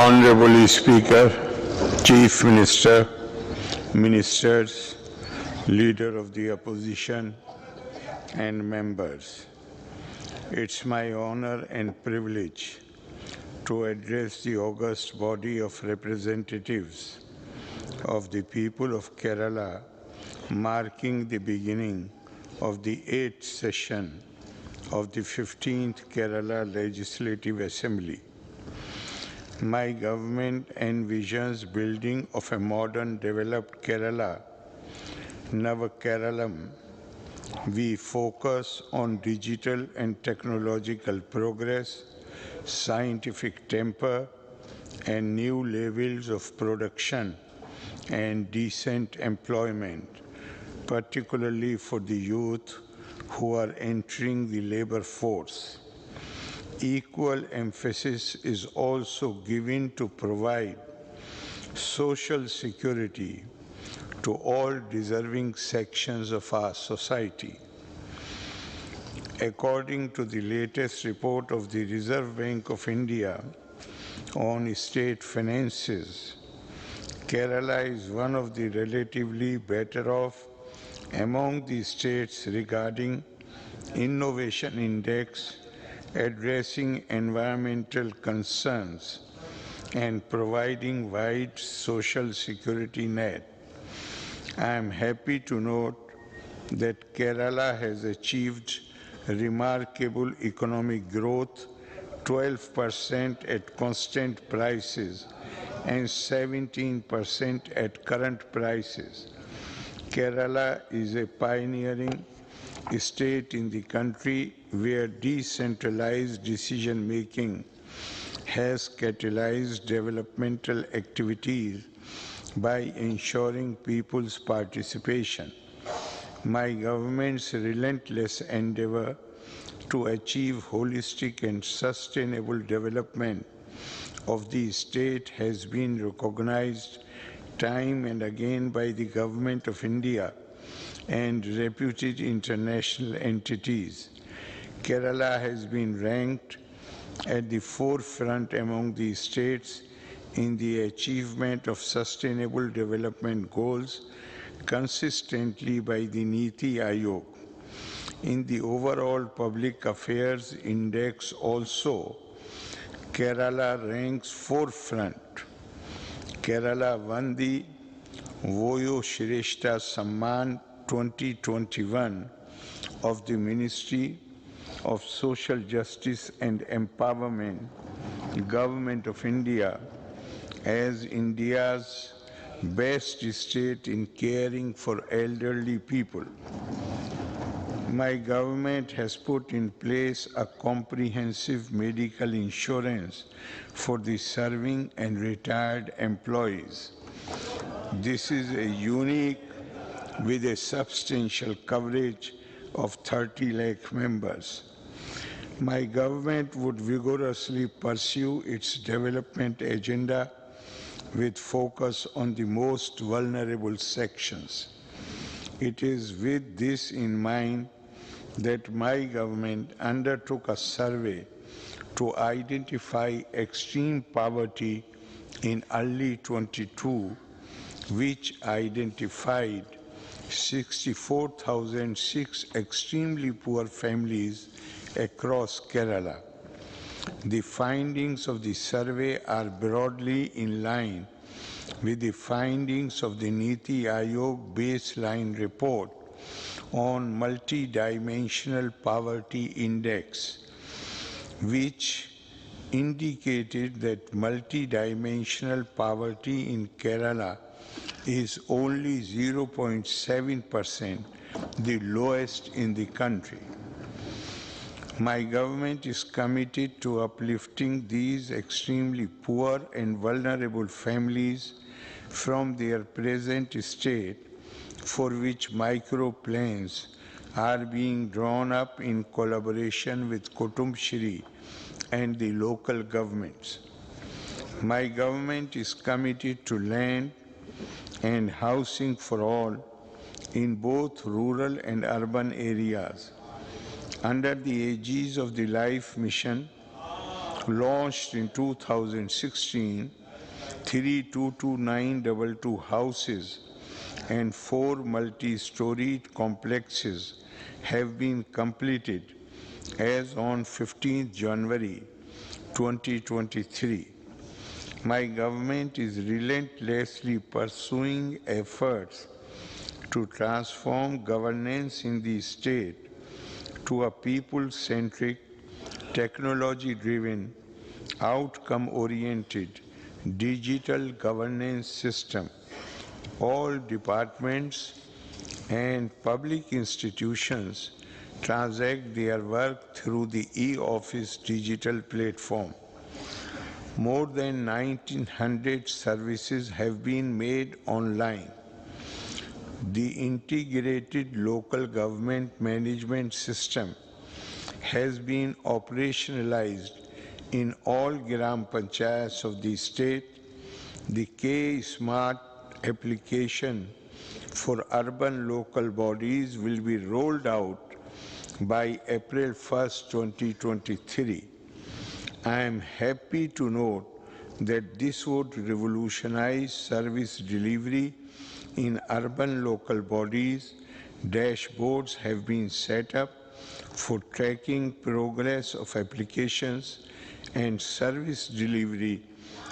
Honorable Speaker, Chief Minister, Ministers, Leader of the Opposition, and members. It's my honor and privilege to address the august body of representatives of the people of Kerala, marking the beginning of the 8th session of the 15th Kerala Legislative Assembly. My government envisions building of a modern, developed Kerala, Nava Keralam. We focus on digital and technological progress, scientific temper, and new levels of production and decent employment, particularly for the youth who are entering the labor force. Equal emphasis is also given to provide social security to all deserving sections of our society. According to the latest report of the Reserve Bank of India on state finances, Kerala is one of the relatively better off among the states regarding innovation index, addressing environmental concerns, and providing wide social security net. I am happy to note that Kerala has achieved remarkable economic growth, 12% at constant prices and 17% at current prices. Kerala is a pioneering state in the country where decentralized decision-making has catalyzed developmental activities by ensuring people's participation. My government's relentless endeavor to achieve holistic and sustainable development of the state has been recognized time and again by the Government of India and reputed international entities. Kerala has been ranked at the forefront among the states in the achievement of sustainable development goals consistently by the Niti Aayog. In the overall public affairs index also, Kerala ranks forefront. Kerala won the Voyo Shrestha Samman 2021 of the Ministry of Social Justice and Empowerment, Government of India, as India's best state in caring for elderly people. My government has put in place a comprehensive medical insurance for the serving and retired employees. This is a unique with a substantial coverage of 30 lakh members. My government would vigorously pursue its development agenda with focus on the most vulnerable sections. It is with this in mind that my government undertook a survey to identify extreme poverty in early 22, which identified 64,006 extremely poor families across Kerala. The findings of the survey are broadly in line with the findings of the Niti Aayog baseline report on multidimensional poverty index, which indicated that multidimensional poverty in Kerala is only 0.7%, the lowest in the country. My government is committed to uplifting these extremely poor and vulnerable families from their present state, for which micro plans are being drawn up in collaboration with Kutum Shri and the local governments. My government is committed to land and housing for all in both rural and urban areas. Under the aegis of the Life Mission, launched in 2016, 322,922 houses and 4 multi-storied complexes have been completed as on 15th January 2023. My government is relentlessly pursuing efforts to transform governance in the state to a people-centric, technology-driven, outcome-oriented, digital governance system. All departments and public institutions transact their work through the e-office digital platform. More than 1,900 services have been made online. The integrated local government management system has been operationalized in all Gram Panchayats of the state. The K-Smart application for urban local bodies will be rolled out by April 1st, 2023. I am happy to note that this would revolutionize service delivery in urban local bodies. Dashboards have been set up for tracking progress of applications and service delivery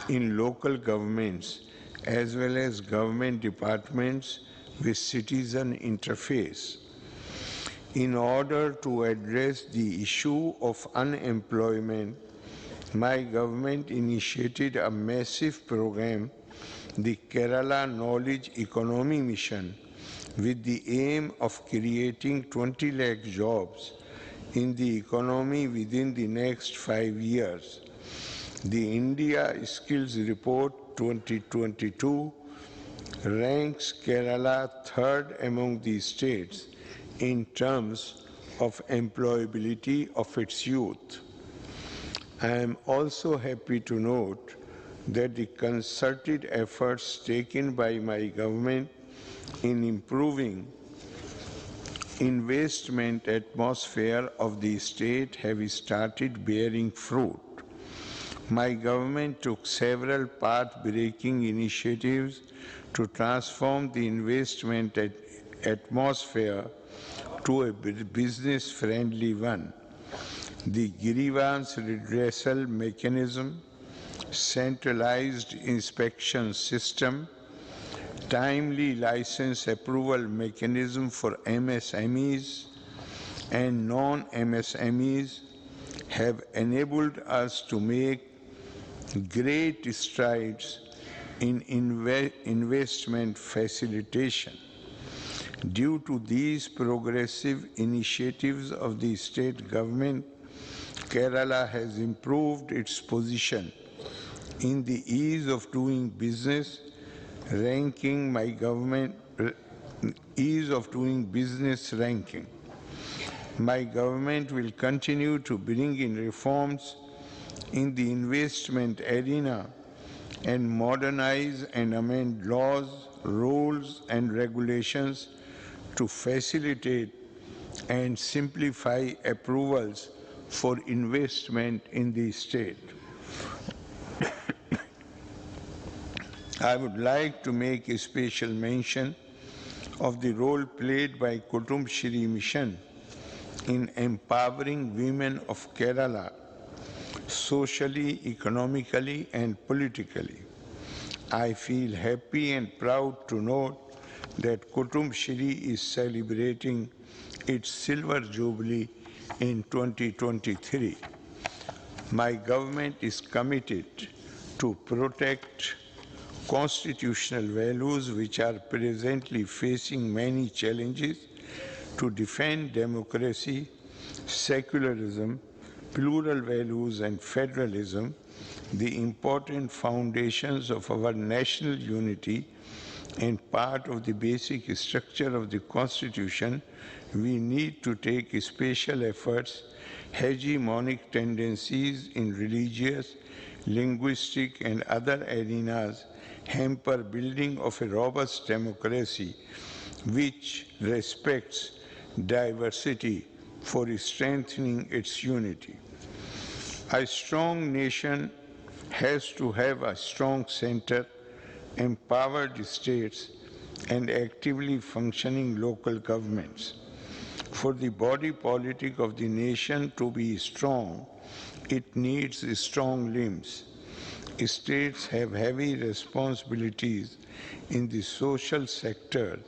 in local governments as well as government departments with citizen interface. In order to address the issue of unemployment, my government initiated a massive program, the Kerala Knowledge Economy Mission, with the aim of creating 20 lakh jobs in the economy within the next 5 years. The India Skills Report 2022 ranks Kerala third among the states in terms of employability of its youth. I am also happy to note that the concerted efforts taken by my government in improving investment atmosphere of the state have started bearing fruit. My government took several path-breaking initiatives to transform the investment atmosphere to a business-friendly one. The grievance redressal mechanism, centralized inspection system, timely license approval mechanism for MSMEs and non-MSMEs have enabled us to make great strides in investment facilitation. Due to these progressive initiatives of the state government, Kerala has improved its position in the ease of doing business ranking. Ease of doing business ranking. My government will continue to bring in reforms in the investment arena and modernize and amend laws, rules and regulations to facilitate and simplify approvals for investment in the state. I would like to make a special mention of the role played by Kutum Shri Mission in empowering women of Kerala socially, economically and politically. I feel happy and proud to note that Kutum Shri is celebrating its silver jubilee in 2023. My government is committed to protect constitutional values which are presently facing many challenges, to defend democracy, secularism, plural values and federalism, the important foundations of our national unity and part of the basic structure of the Constitution. We need to take special efforts. Hegemonic tendencies in religious, linguistic and other arenas hamper building of a robust democracy which respects diversity for strengthening its unity. A strong nation has to have a strong center, empowered states, and actively functioning local governments. For the body politic of the nation to be strong, it needs strong limbs. States have heavy responsibilities in the social sector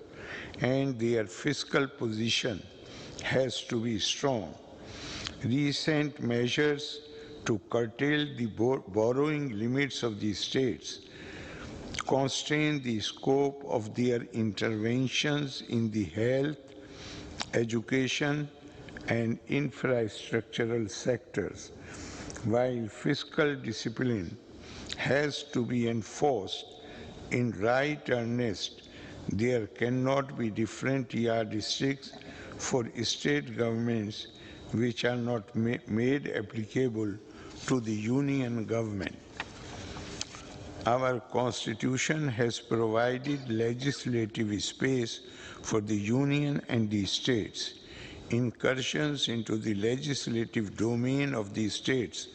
and their fiscal position has to be strong. Recent measures to curtail the borrowing limits of the states constrain the scope of their interventions in the health, education and infrastructural sectors. While fiscal discipline has to be enforced in right earnest, there cannot be different yardsticks for state governments which are not made applicable to the union government. Our Constitution has provided legislative space for the union and the states. Incursions into the legislative domain of the states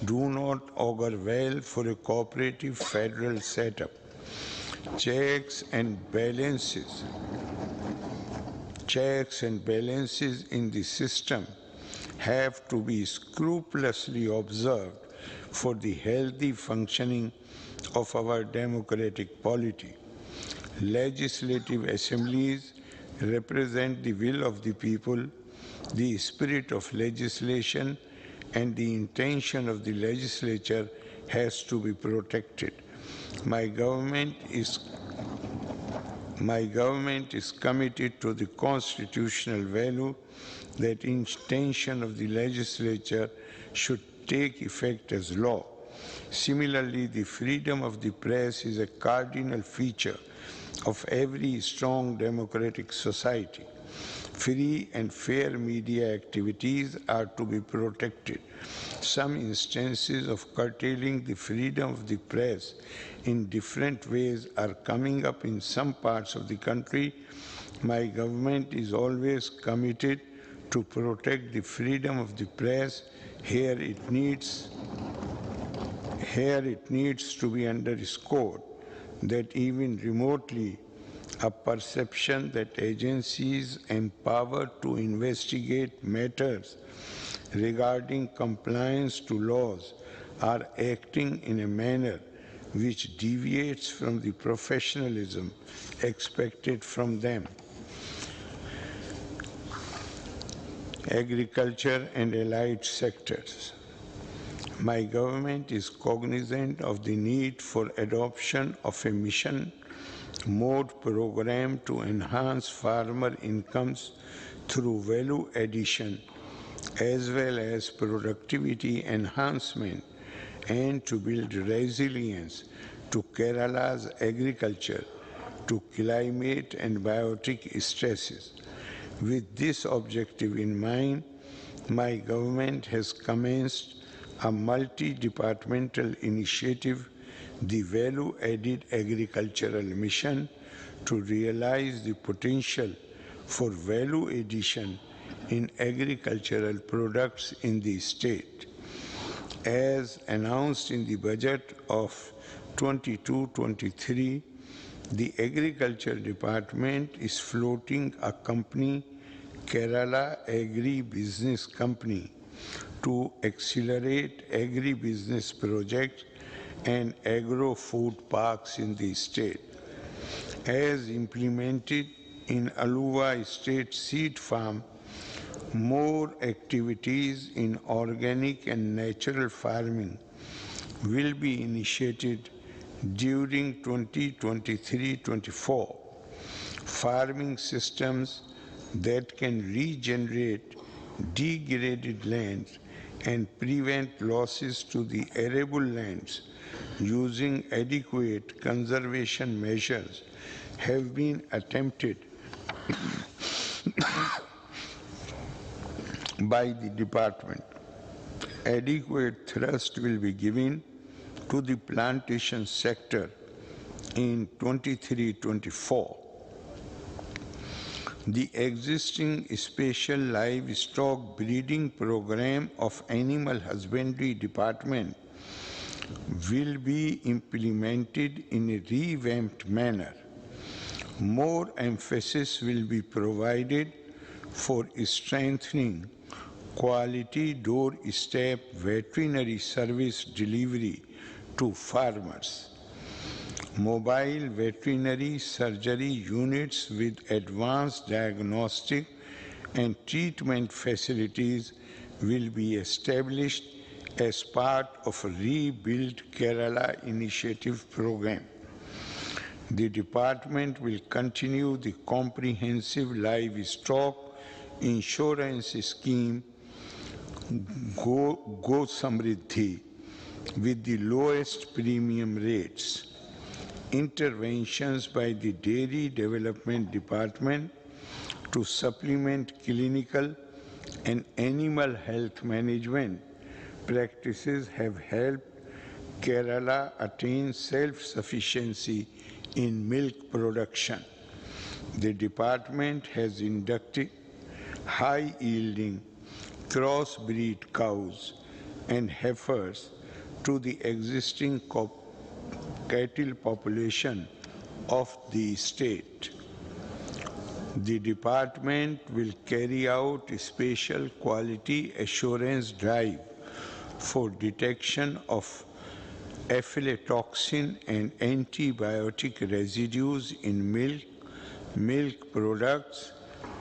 do not augur well for a cooperative federal setup. Checks and balances in the system have to be scrupulously observed for the healthy functioning of our democratic polity. Legislative assemblies represent the will of the people, the spirit of legislation and the intention of the legislature has to be protected. My government is committed to the constitutional value that intention of the legislature should take effect as law. Similarly, the freedom of the press is a cardinal feature of every strong democratic society. Free and fair media activities are to be protected. Some instances of curtailing the freedom of the press in different ways are coming up in some parts of the country. My government is always committed to protect the freedom of the press. Here it needs to be underscored that even remotely a perception that agencies empowered to investigate matters regarding compliance to laws are acting in a manner which deviates from the professionalism expected from them. Agriculture and allied sectors. My government is cognizant of the need for adoption of a mission mode program to enhance farmer incomes through value addition as well as productivity enhancement and to build resilience to Kerala's agriculture to climate and biotic stresses. With this objective in mind, my government has commenced a multi-departmental initiative, the Value-Added Agricultural Mission, to realize the potential for value addition in agricultural products in the state. As announced in the budget of 22-23, the Agriculture Department is floating a company, Kerala Agri-Business Company, to accelerate agri-business projects and agro-food parks in the state. As implemented in Aluva State Seed Farm, more activities in organic and natural farming will be initiated during 2023-24. Farming systems that can regenerate degraded lands and prevent losses to the arable lands using adequate conservation measures have been attempted by the department. Adequate thrust will be given to the plantation sector in 23-24. The existing special livestock breeding program of Animal Husbandry Department will be implemented in a revamped manner. More emphasis will be provided for strengthening quality doorstep veterinary service delivery to farmers. Mobile veterinary surgery units with advanced diagnostic and treatment facilities will be established as part of a Rebuild Kerala initiative program. The department will continue the comprehensive livestock insurance scheme Go Samriddhi with the lowest premium rates. Interventions by the Dairy Development Department to supplement clinical and animal health management practices have helped Kerala attain self-sufficiency in milk production. The department has inducted high-yielding crossbreed cows and heifers to the existing cattle population of the state. The department will carry out a special quality assurance drive for detection of aflatoxin and antibiotic residues in milk, milk products,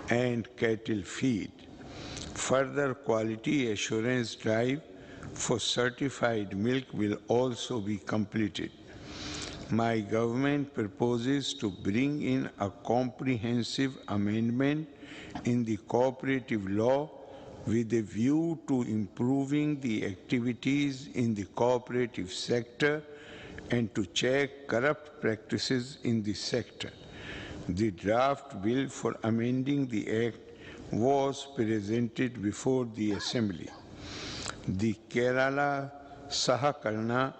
and cattle feed. Further quality assurance drive for certified milk will also be completed. My government proposes to bring in a comprehensive amendment in the cooperative law with a view to improving the activities in the cooperative sector and to check corrupt practices in the sector. The draft bill for amending the Act was presented before the Assembly. The Kerala Sahakarana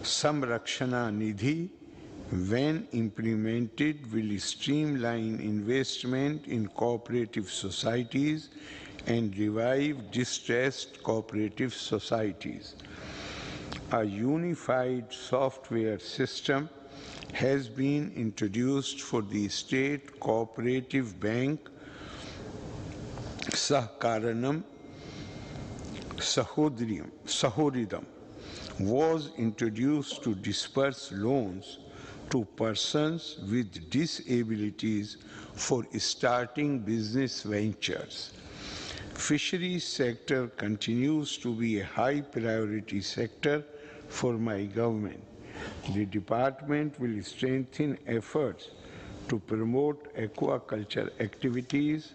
Samrakshana Nidhi, when implemented, will streamline investment in cooperative societies and revive distressed cooperative societies. A unified software system has been introduced for the state cooperative bank Sahkaranam Sahoridam was introduced to disperse loans to persons with disabilities for starting business ventures. Fisheries sector continues to be a high priority sector for my government. The department will strengthen efforts to promote aquaculture activities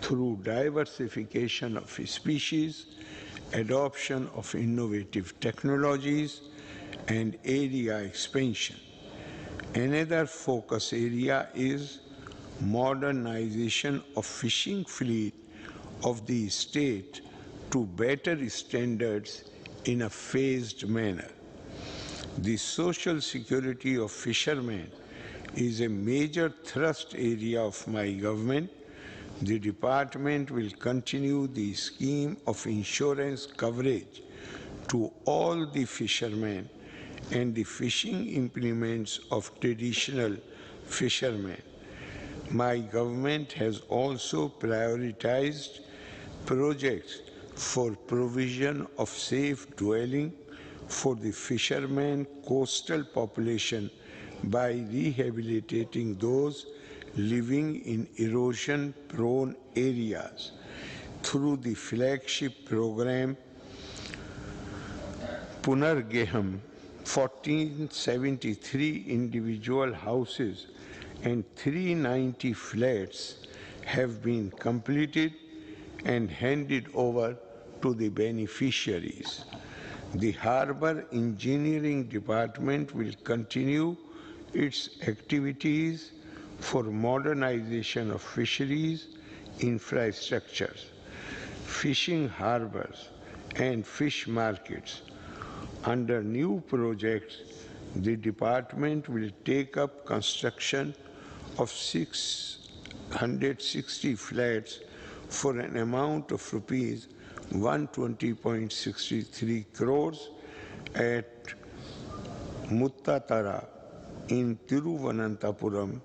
through diversification of species, adoption of innovative technologies, and area expansion. Another focus area is modernization of fishing fleet of the state to better standards in a phased manner. The social security of fishermen is a major thrust area of my government. The department will continue the scheme of insurance coverage to all the fishermen and the fishing implements of traditional fishermen. My government has also prioritized projects for provision of safe dwelling for the fishermen coastal population by rehabilitating those living in erosion-prone areas through the flagship program Punargeham. 1473 individual houses and 390 flats have been completed and handed over to the beneficiaries. The Harbour Engineering Department will continue its activities for modernization of fisheries infrastructures, fishing harbors, and fish markets. Under new projects, the department will take up construction of 660 flats for an amount of rupees 120.63 crores at Muttatara in Tiruvananthapuram,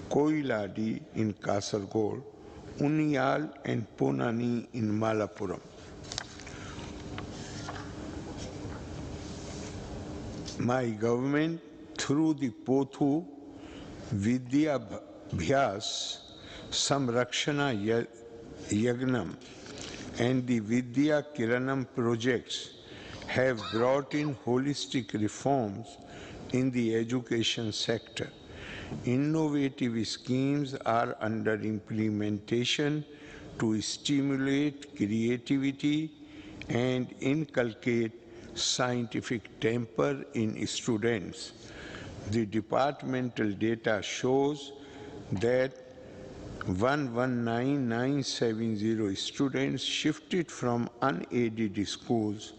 Koiladi in Kasargod, Unniyal and Ponani in Malappuram. My government, through the Pothu Vidya Bhyas Samrakshana Yagnam and the Vidya Kiranam projects, have brought in holistic reforms in the education sector. Innovative schemes are under implementation to stimulate creativity and inculcate scientific temper in students. The departmental data shows that 119,970 students shifted from unaided schools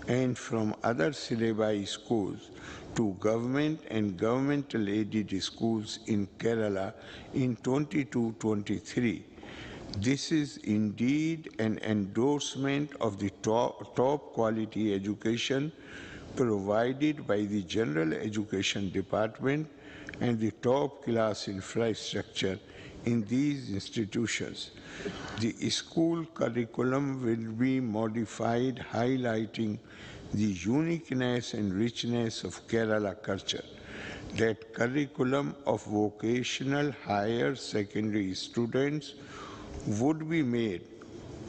and from other syllabi schools to government and governmental aided schools in Kerala in 22-23. This is indeed an endorsement of the top quality education provided by the General Education Department and the top class infrastructure in these institutions. The school curriculum will be modified, highlighting the uniqueness and richness of Kerala culture. That curriculum of vocational higher secondary students would be made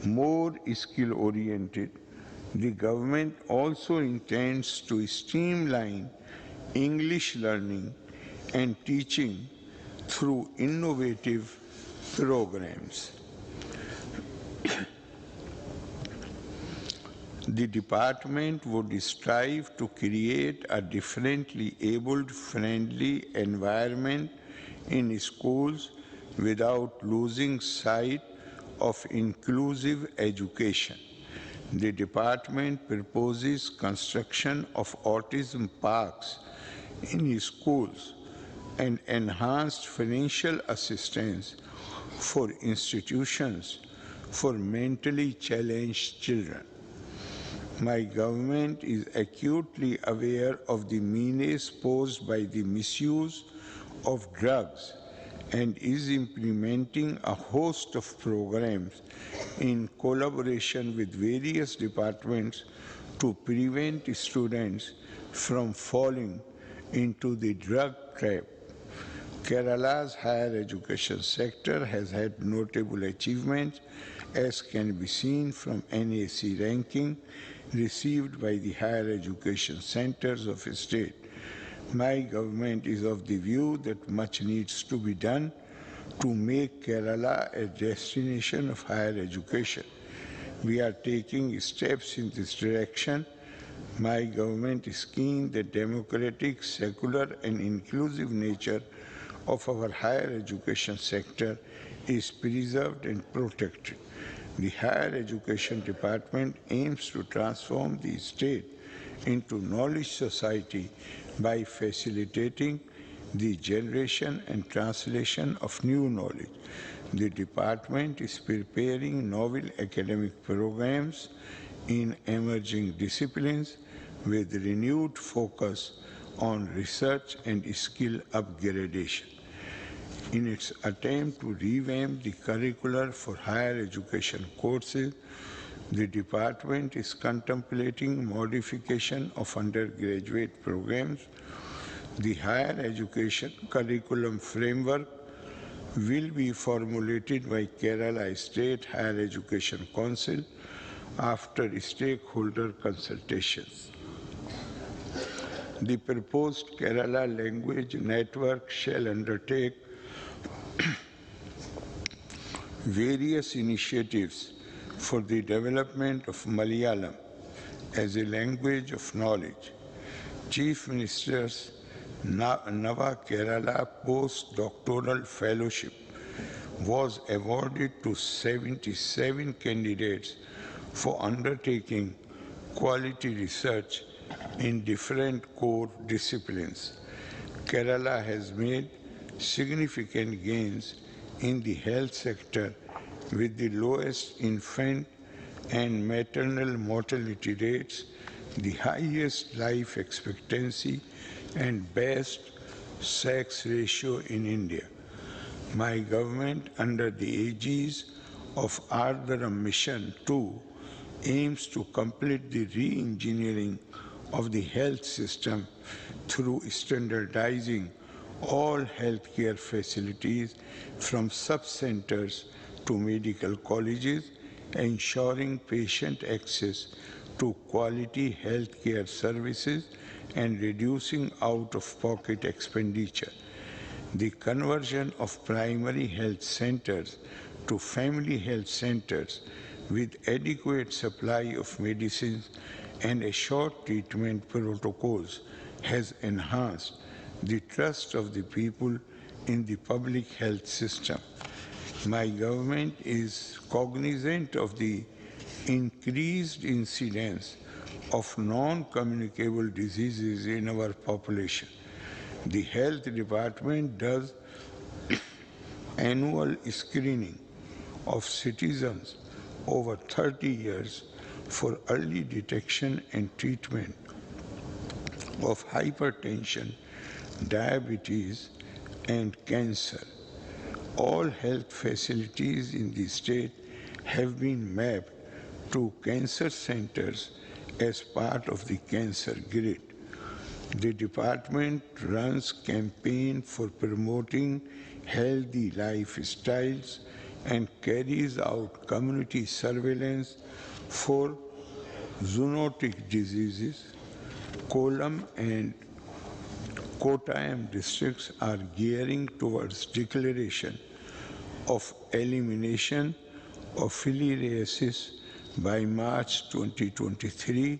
more skill-oriented. The government also intends to streamline English learning and teaching through innovative programs. The department would strive to create a differently abled friendly environment in schools without losing sight of inclusive education. The department proposes construction of autism parks in schools and enhanced financial assistance for institutions for mentally challenged children. My government is acutely aware of the menace posed by the misuse of drugs and is implementing a host of programs in collaboration with various departments to prevent students from falling into the drug trap. Kerala's higher education sector has had notable achievements, as can be seen from NAC ranking received by the higher education centers of state. My government is of the view that much needs to be done to make Kerala a destination of higher education. We are taking steps in this direction. My government is keen that democratic, secular and inclusive nature of our higher education sector is preserved and protected. The Higher Education Department aims to transform the state into knowledge society by facilitating the generation and translation of new knowledge. The department is preparing novel academic programs in emerging disciplines with renewed focus on research and skill upgradation. In its attempt to revamp the curricular for higher education courses, the department is contemplating modification of undergraduate programs. The higher education curriculum framework will be formulated by Kerala State Higher Education Council after stakeholder consultations. The proposed Kerala Language Network shall undertake various initiatives for the development of Malayalam as a language of knowledge. Chief Minister's Nava Kerala Postdoctoral Fellowship was awarded to 77 candidates for undertaking quality research in different core disciplines. Kerala has made significant gains in the health sector with the lowest infant and maternal mortality rates, the highest life expectancy and best sex ratio in India. My government, under the aegis of Ardharam Mission 2, aims to complete the re-engineering of the health system through standardizing all healthcare facilities from sub-centers to medical colleges, ensuring patient access to quality healthcare services and reducing out-of-pocket expenditure. The conversion of primary health centers to family health centers with adequate supply of medicines and assured treatment protocols has enhanced the trust of the people in the public health system. My government is cognizant of the increased incidence of non-communicable diseases in our population. The health department does annual screening of citizens over 30 years for early detection and treatment of hypertension, diabetes, and cancer. All health facilities in the state have been mapped to cancer centers as part of the cancer grid. The department runs campaigns for promoting healthy lifestyles and carries out community surveillance for zoonotic diseases. Kollam and Kottayam districts are gearing towards declaration of elimination of filariasis By March 2023,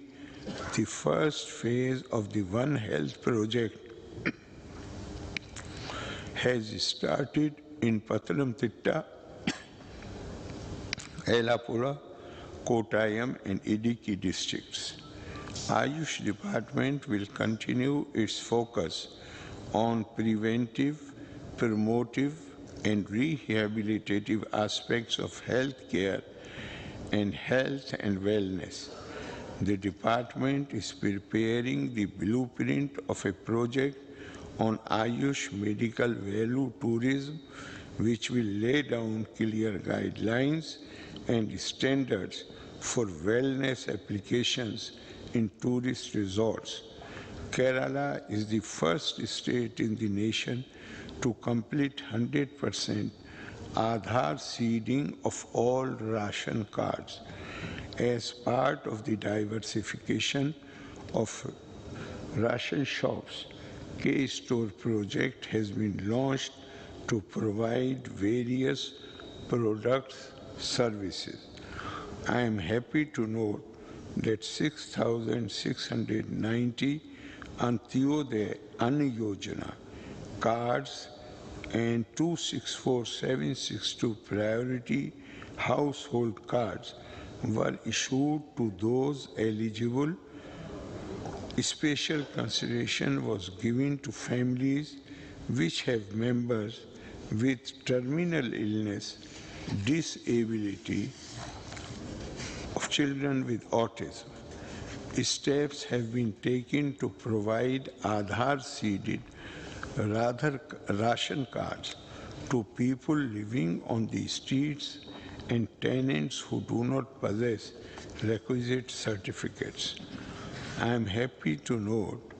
the first phase of the One Health project has started in Pathanamthitta, Yelappuzha, Kottayam and Idukki districts. Ayush Department will continue its focus on preventive, promotive and rehabilitative aspects of health care and health and wellness. The department is preparing the blueprint of a project on Ayush medical value tourism, which will lay down clear guidelines and standards for wellness applications in tourist resorts. Kerala is the first state in the nation to complete 100% Aadhaar seeding of all ration cards. As part of the diversification of ration shops, K-Store project has been launched to provide various products, services. I am happy to note that 6,690 Antyodaya Anna Yojana cards and 264,762 priority household cards were issued to those eligible. Special consideration was given to families which have members with terminal illness, disability, of children with autism. Steps have been taken to provide Aadhaar-seeded ration cards to people living on the streets and tenants who do not possess requisite certificates. I am happy to note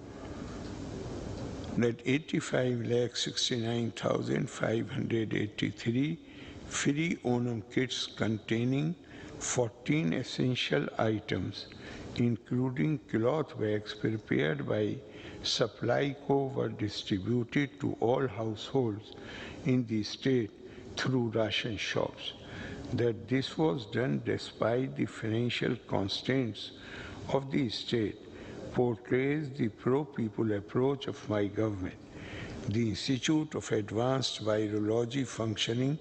that 85,69,583 free Onam kits containing 14 essential items, including cloth bags prepared by Supplyco, were distributed to all households in the state through ration shops. That this was done despite the financial constraints of the state portrays the pro-people approach of my government. The Institute of Advanced Virology functioning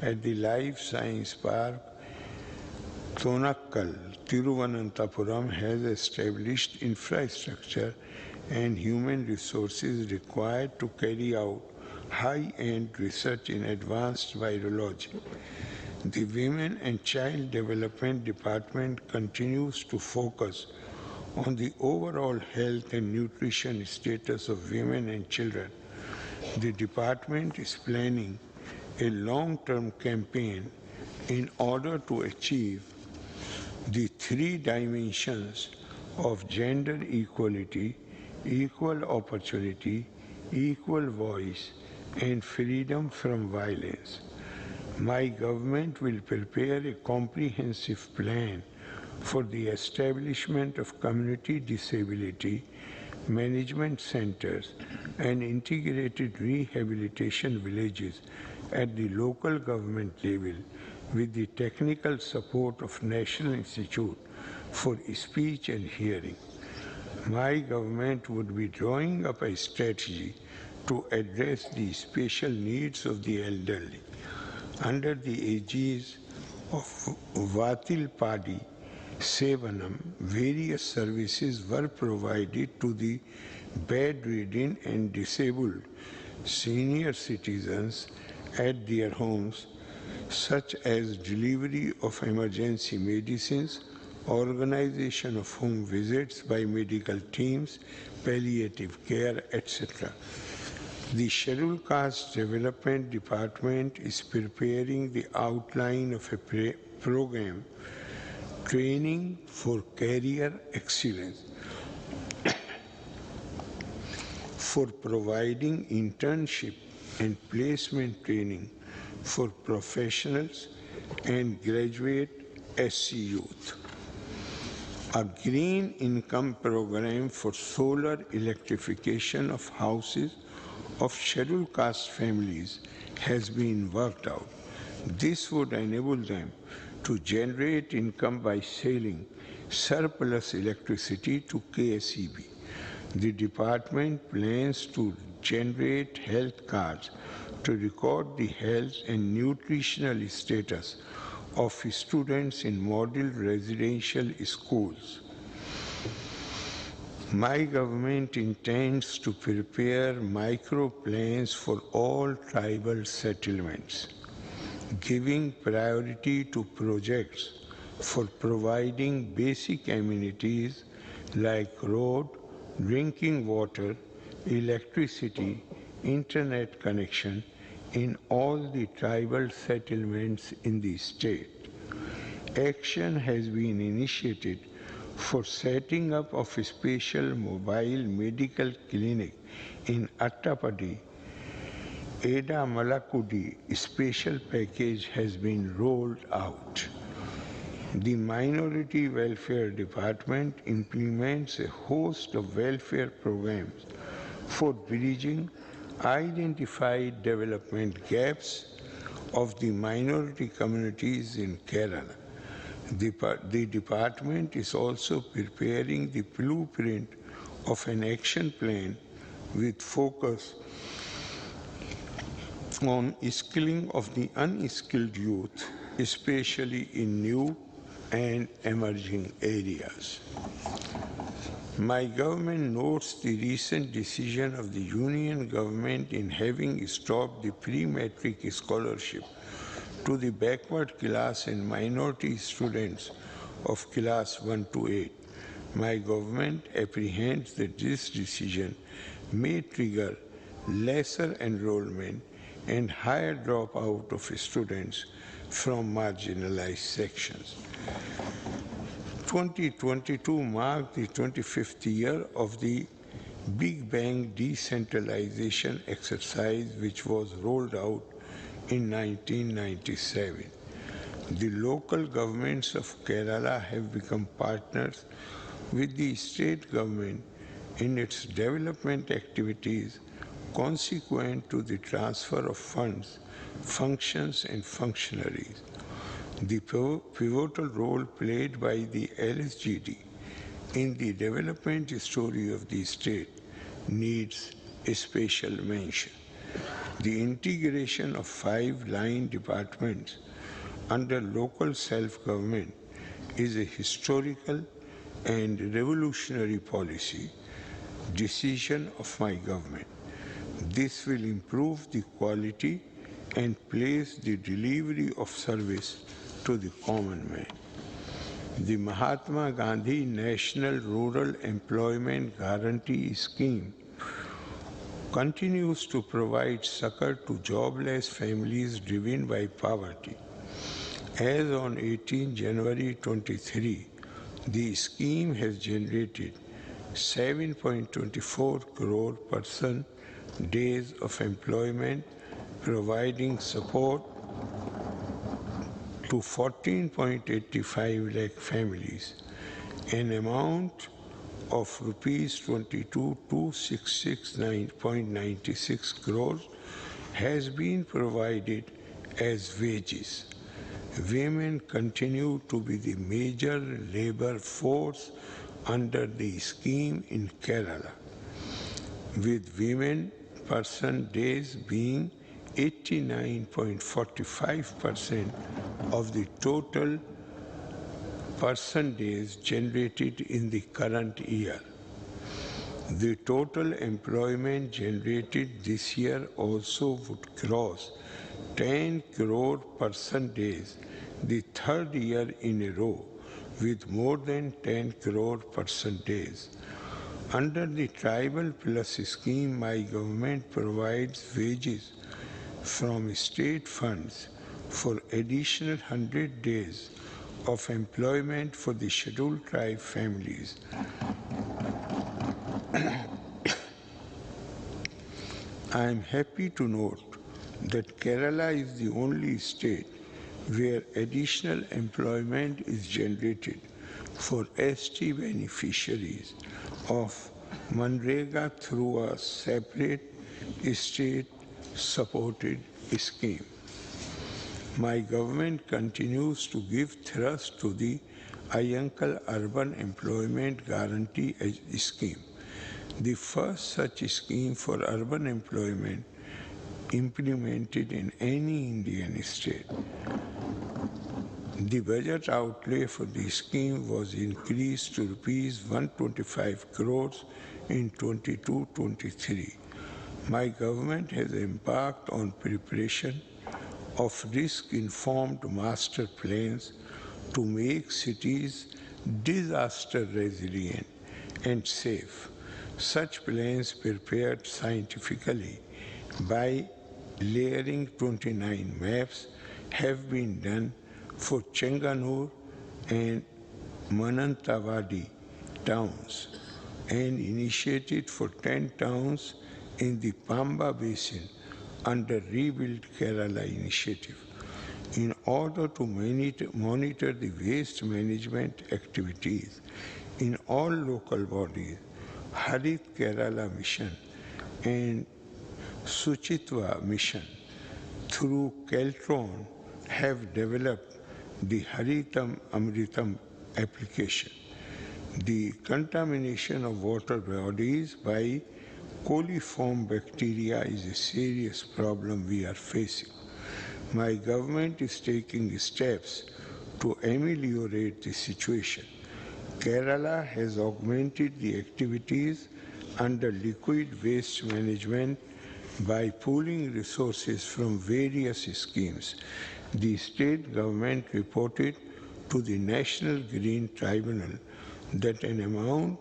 at the Life Science Park, Thonakkal, Tiruvananthapuram, has established infrastructure and human resources required to carry out high-end research in advanced virology. The Women and Child Development Department continues to focus on the overall health and nutrition status of women and children. The department is planning a long-term campaign in order to achieve the three dimensions of gender equality, equal opportunity, equal voice, and freedom from violence. My government will prepare a comprehensive plan for the establishment of community disability management centers and integrated rehabilitation villages at the local government level with the technical support of National Institute for Speech and Hearing. My government would be drawing up a strategy to address the special needs of the elderly. Under the aegis of Vatil Padi Sevanam, various services were provided to the bedridden and disabled senior citizens at their homes, such as delivery of emergency medicines, organization of home visits by medical teams, palliative care, etc. The Scheduled Caste Development Department is preparing the outline of a program training for career excellence for providing internship and placement training for professionals and graduate SC youth. A green income program for solar electrification of houses of scheduled caste families has been worked out. This would enable them to generate income by selling surplus electricity to KSEB. The department plans to generate health cards to record the health and nutritional status of students in model residential schools. My government intends to prepare micro plans for all tribal settlements, giving priority to projects for providing basic amenities like road, drinking water, electricity, internet connection in all the tribal settlements in the state. Action has been initiated for setting up of a special mobile medical clinic in Attapadi. Ada Malakudi special package has been rolled out. The Minority Welfare Department implements a host of welfare programs for bridging identified development gaps of the minority communities in Kerala. The department is also preparing the blueprint of an action plan with focus on skilling of the unskilled youth, especially in new and emerging areas. My government notes the recent decision of the Union government in having stopped the pre-matric scholarship to the backward class and minority students of class 1 to 8. My government apprehends that this decision may trigger lesser enrollment and higher dropout of students from marginalized sections. 2022 marked the 25th year of the Big Bang decentralization exercise, which was rolled out in 1997. The local governments of Kerala have become partners with the state government in its development activities consequent to the transfer of funds, functions and functionaries. The pivotal role played by the LSGD in the development story of the state needs a special mention. The integration of 5 line departments under local self-government is a historical and revolutionary policy decision of my government. This will improve the quality and place the delivery of service to the common man. The Mahatma Gandhi National Rural Employment Guarantee Scheme continues to provide succor to jobless families driven by poverty. As on 18 January 23, the scheme has generated 7.24 crore person days of employment, providing support to 14.85 lakh families. An amount of rupees 22,266.96 crores has been provided as wages. Women continue to be the major labor force under the scheme in Kerala, with women person days being 89.45% of the total person days generated in the current year. The total employment generated this year also would cross 10 crore person days, the third year in a row, with more than 10 crore person days. Under the Tribal Plus scheme, my government provides wages from state funds for additional 100 days of employment for the scheduled tribe families. I am happy to note that Kerala is the only state where additional employment is generated for ST beneficiaries of Manrega through a separate state-supported scheme. My government continues to give thrust to the Ayankkal Urban Employment Guarantee Scheme, the first such scheme for urban employment implemented in any Indian state. The budget outlay for the scheme was increased to Rs 125 crores in 22-23. My government has embarked on preparation of risk-informed master plans to make cities disaster resilient and safe. Such plans prepared scientifically by layering 29 maps have been done for Chenganur and Manantawadi towns and initiated for 10 towns in the Pamba Basin under Rebuild Kerala initiative. In order to monitor the waste management activities in all local bodies, Harit Kerala Mission and Suchitwa Mission through Keltron have developed the Haritam Amritam application. The contamination of water bodies by coliform bacteria is a serious problem we are facing. My government is taking steps to ameliorate the situation. Kerala has augmented the activities under liquid waste management by pooling resources from various schemes. The state government reported to the National Green Tribunal that an amount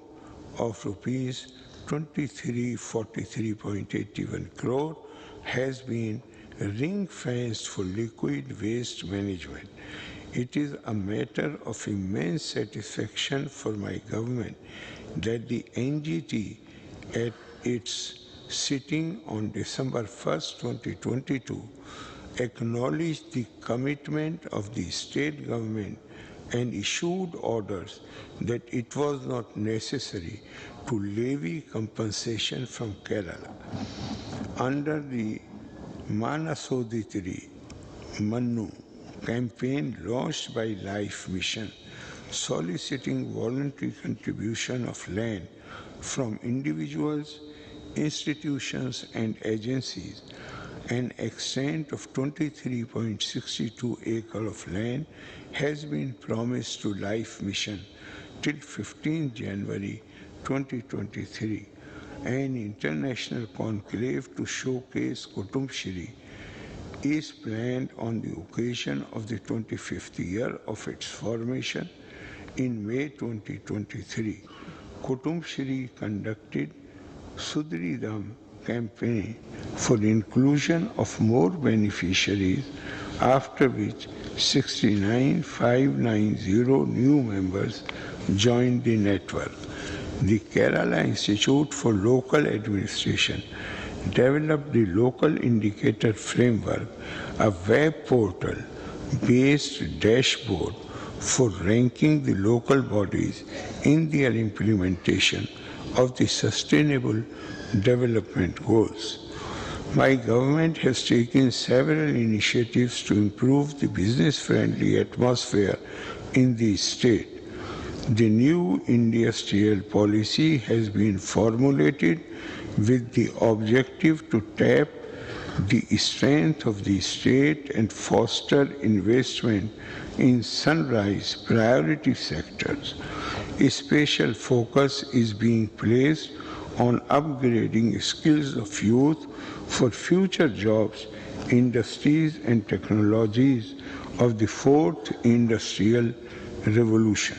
of Rs 2343.81 crore has been ring-fenced for liquid waste management. It is a matter of immense satisfaction for my government that the NGT at its sitting on December 1, 2022, acknowledged the commitment of the state government and issued orders that it was not necessary to levy compensation from Kerala. Under the Manasoditri Mannu campaign launched by Life Mission, soliciting voluntary contribution of land from individuals, institutions and agencies, an extent of 23.62 acres of land has been promised to Life Mission till 15 January 2023. An international conclave to showcase Kutum Shri is planned on the occasion of the 25th year of its formation in May 2023. Kutum Shri conducted Sudridam campaign for inclusion of more beneficiaries, after which 69,590 new members joined the network. The Kerala Institute for Local Administration developed the Local Indicator Framework, a web portal-based dashboard for ranking the local bodies in their implementation of the Sustainable Development Goals. My government has taken several initiatives to improve the business-friendly atmosphere in the state. The new industrial policy has been formulated with the objective to tap the strength of the state and foster investment in sunrise priority sectors. A special focus is being placed on upgrading skills of youth for future jobs, industries and technologies of the fourth industrial revolution.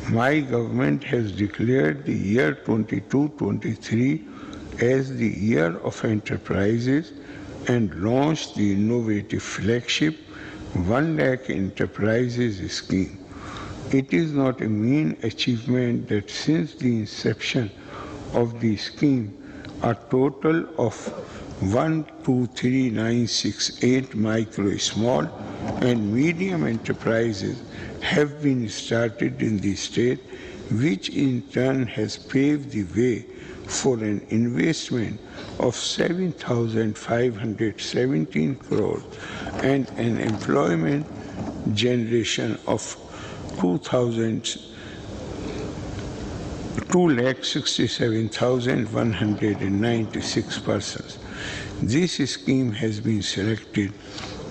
My government has declared the year 22-23 as the year of enterprises and launched the innovative flagship 1 lakh enterprises scheme. It is not a mean achievement that since the inception of the scheme, a total of 123,968 micro, small and medium enterprises have been started in the state, which in turn has paved the way for an investment of 7,517 crores and an employment generation of 2,67,196 persons. This scheme has been selected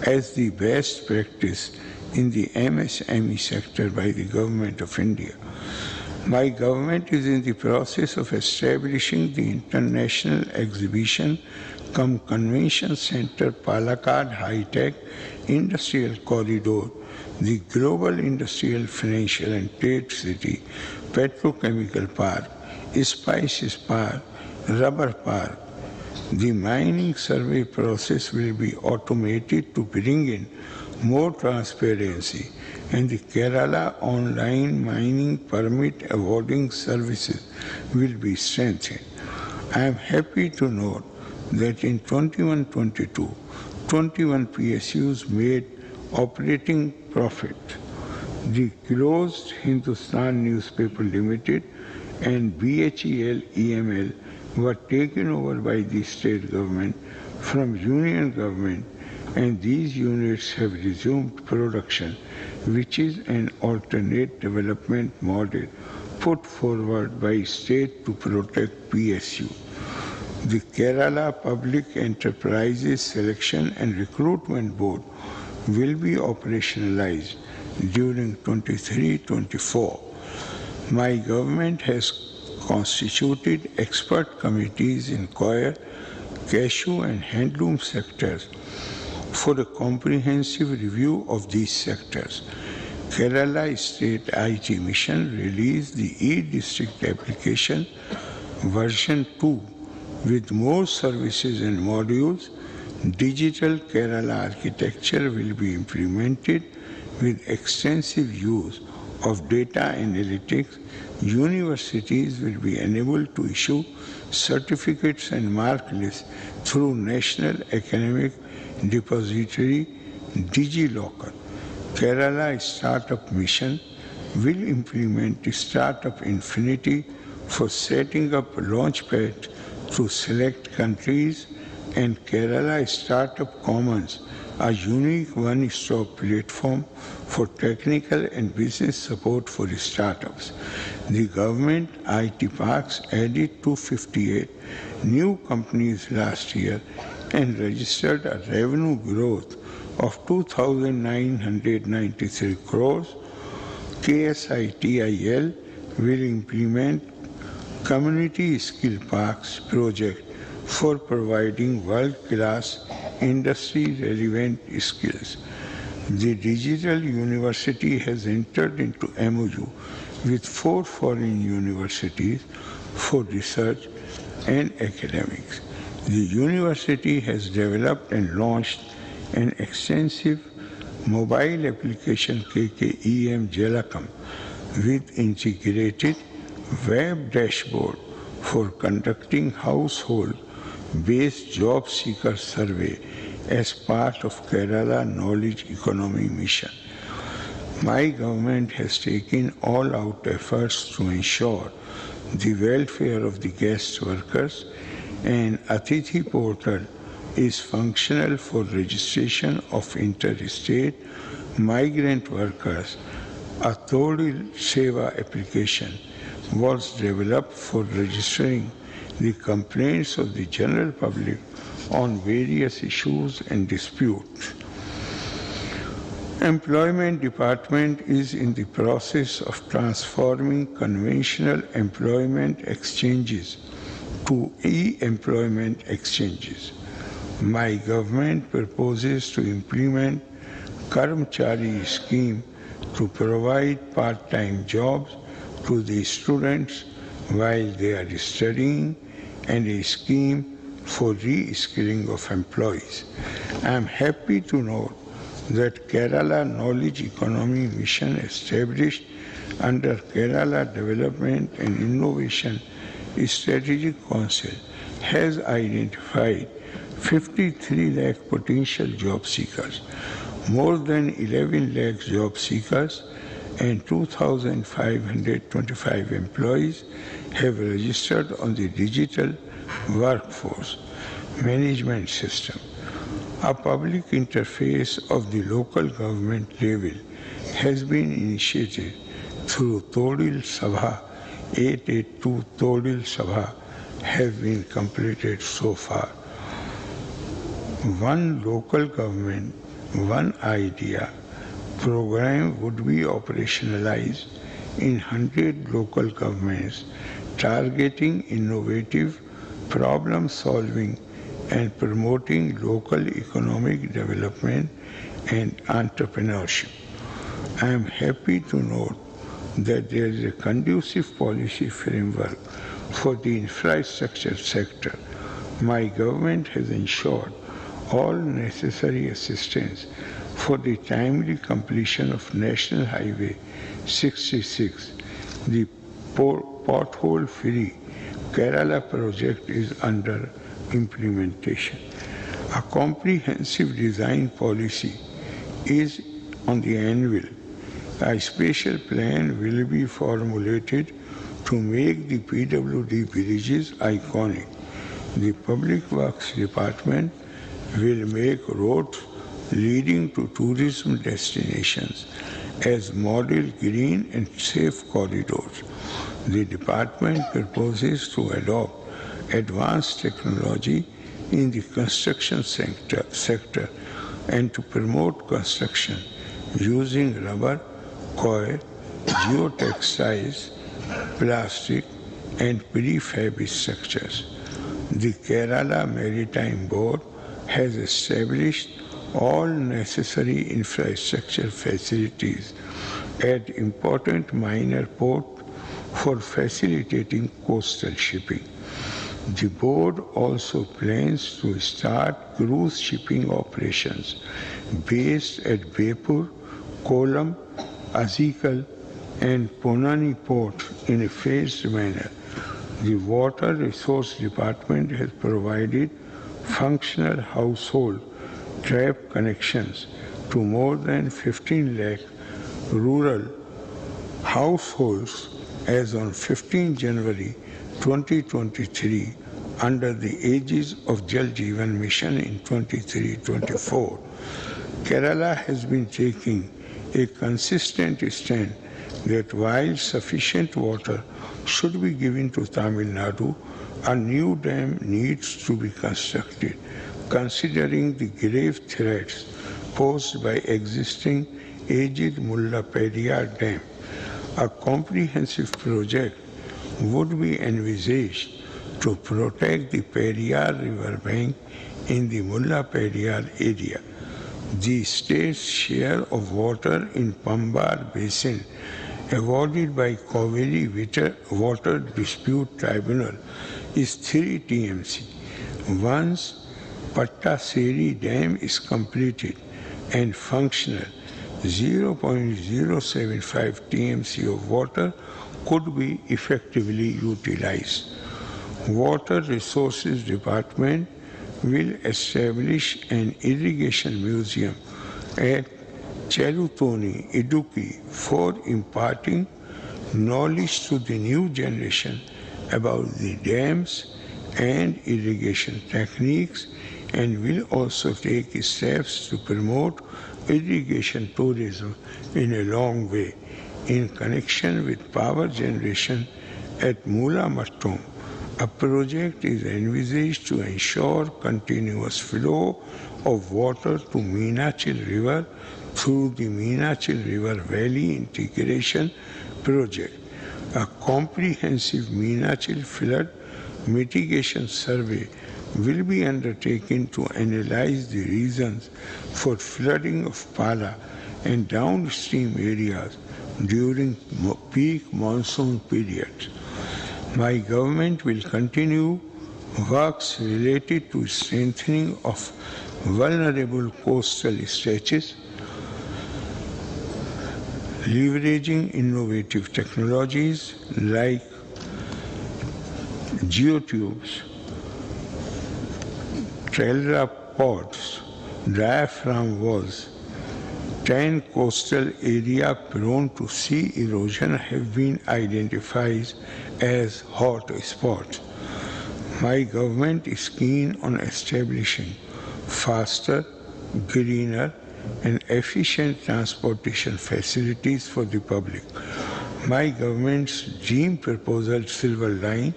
as the best practice in the MSME sector by the Government of India. My government is in the process of establishing the International Exhibition cum Convention Center Palakkad High-Tech Industrial Corridor, the Global Industrial, Financial and Trade City, Petrochemical Park, Spices Park, Rubber Park. The mining survey process will be automated to bring in more transparency, and the Kerala online mining permit awarding services will be strengthened. I am happy to note that in 21-22, 21 PSUs made operating profit. The closed Hindustan Newspaper Limited and BHEL EML were taken over by the state government from union government, and these units have resumed production, which is an alternate development model put forward by state to protect PSU. The Kerala Public Enterprises Selection and Recruitment Board will be operationalized during 23-24. My government has constituted expert committees in coir, cashew and handloom sectors for a comprehensive review of these sectors. Kerala State IT Mission released the e-District application version 2 with more services and modules. Digital Kerala architecture will be implemented with extensive use of data analytics. Universities will be enabled to issue certificates and mark lists through National Academic Depository DigiLocker. Kerala Startup Mission will implement Startup Infinity for setting up launchpad to select countries, and Kerala Startup Commons, a unique one-stop platform for technical and business support for startups. The government IT parks added 258 new companies last year and registered a revenue growth of 2,993 crores. KSITIL will implement Community Skill Parks project for providing world-class industry-relevant skills. The Digital University has entered into MOU with 4 foreign universities for research and academics. The university has developed and launched an extensive mobile application KKEM Jalakam with integrated web dashboard for conducting household-based job seeker survey as part of Kerala Knowledge Economy Mission. My government has taken all-out efforts to ensure the welfare of the guest workers, and Atithi portal is functional for registration of interstate migrant workers. A Todil Seva application was developed for registering the complaints of the general public on various issues and disputes. Employment Department is in the process of transforming conventional employment exchanges to e-employment exchanges. My government proposes to implement Karmchari scheme to provide part-time jobs to the students while they are studying, and a scheme for re-skilling of employees. I am happy to note that Kerala Knowledge Economy Mission, established under Kerala Development and Innovation Strategic Council, has identified 53 lakh potential job seekers, more than 11 lakh job seekers, and 2,525 employees have registered on the digital workforce management system. A public interface of the local government level has been initiated through Todil Sabha. 882 Todil Sabha have been completed so far. One local government, one idea program would be operationalized in 100 local governments, targeting innovative problem solving and promoting local economic development and entrepreneurship. I am happy to note that there is a conducive policy framework for the infrastructure sector. My government has ensured all necessary assistance for the timely completion of National Highway 66. The pothole-free Kerala project is under implementation. A comprehensive design policy is on the anvil. A special plan will be formulated to make the PWD bridges iconic. The Public Works Department will make roads leading to tourism destinations as model green and safe corridors. The department proposes to adopt advanced technology in the construction sector and to promote construction using rubber, coir, geotextiles, plastic, and prefab structures. The Kerala Maritime Board has established all necessary infrastructure facilities at important minor ports for facilitating coastal shipping. The board also plans to start cruise shipping operations based at Bepur, Kollam, Azikal, and Ponani ports in a phased manner. The Water Resource Department has provided functional household tap connections to more than 15 lakh rural households as on 15 January 2023 under the aegis of Jal Jeevan Mission in 23-24. Kerala has been taking a consistent stand that while sufficient water should be given to Tamil Nadu, a new dam needs to be constructed, considering the grave threats posed by existing aged Mulla Periyar Dam. A comprehensive project would be envisaged to protect the Periyar river bank in the Mulla Periyar area. The state's share of water in Pambar Basin awarded by Cauvery Water Dispute Tribunal is 3 TMC. Once Pattaseri Dam is completed and functional, 0.075 TMC of water could be effectively utilized. Water Resources Department will establish an irrigation museum at Cherutoni, Idukki for imparting knowledge to the new generation about the dams and irrigation techniques, and will also take steps to promote irrigation tourism in a long way in connection with power generation at Mula Mattum. A project is envisaged to ensure continuous flow of water to Meenachil River through the Meenachil River Valley Integration Project. A comprehensive Meenachil flood mitigation survey will be undertaken to analyze the reasons for flooding of Pala and downstream areas during peak monsoon periods. My government will continue works related to strengthening of vulnerable coastal stretches, leveraging innovative technologies like geotubes, trailer pods, diaphragm walls. 10 coastal areas prone to sea erosion have been identified as hot spots. My government is keen on establishing faster, greener, and efficient transportation facilities for the public. My government's dream proposal Silver Line,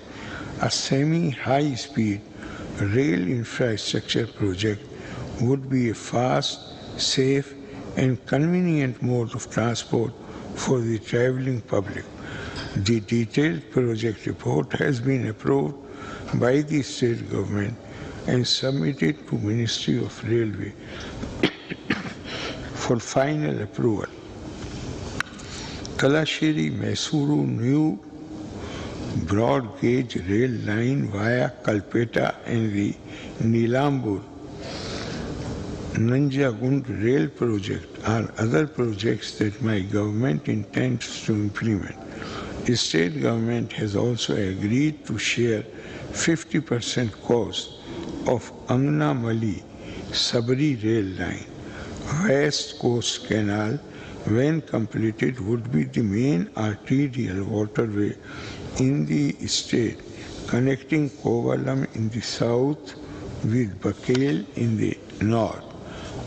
a semi-high-speed rail infrastructure project, would be a fast, safe, and convenient mode of transport for the traveling public. The detailed project report has been approved by the state government and submitted to Ministry of Railway for final approval. Kla Session Mysuru new broad gauge rail line via Kalpeta and the Nilambur Nanjagund rail project are other projects that my government intends to implement. The state government has also agreed to share 50% cost of Amna-Mali Sabri rail line. West Coast Canal, when completed, would be the main arterial waterway in the state, connecting Kovalam in the south with Bakel in the north.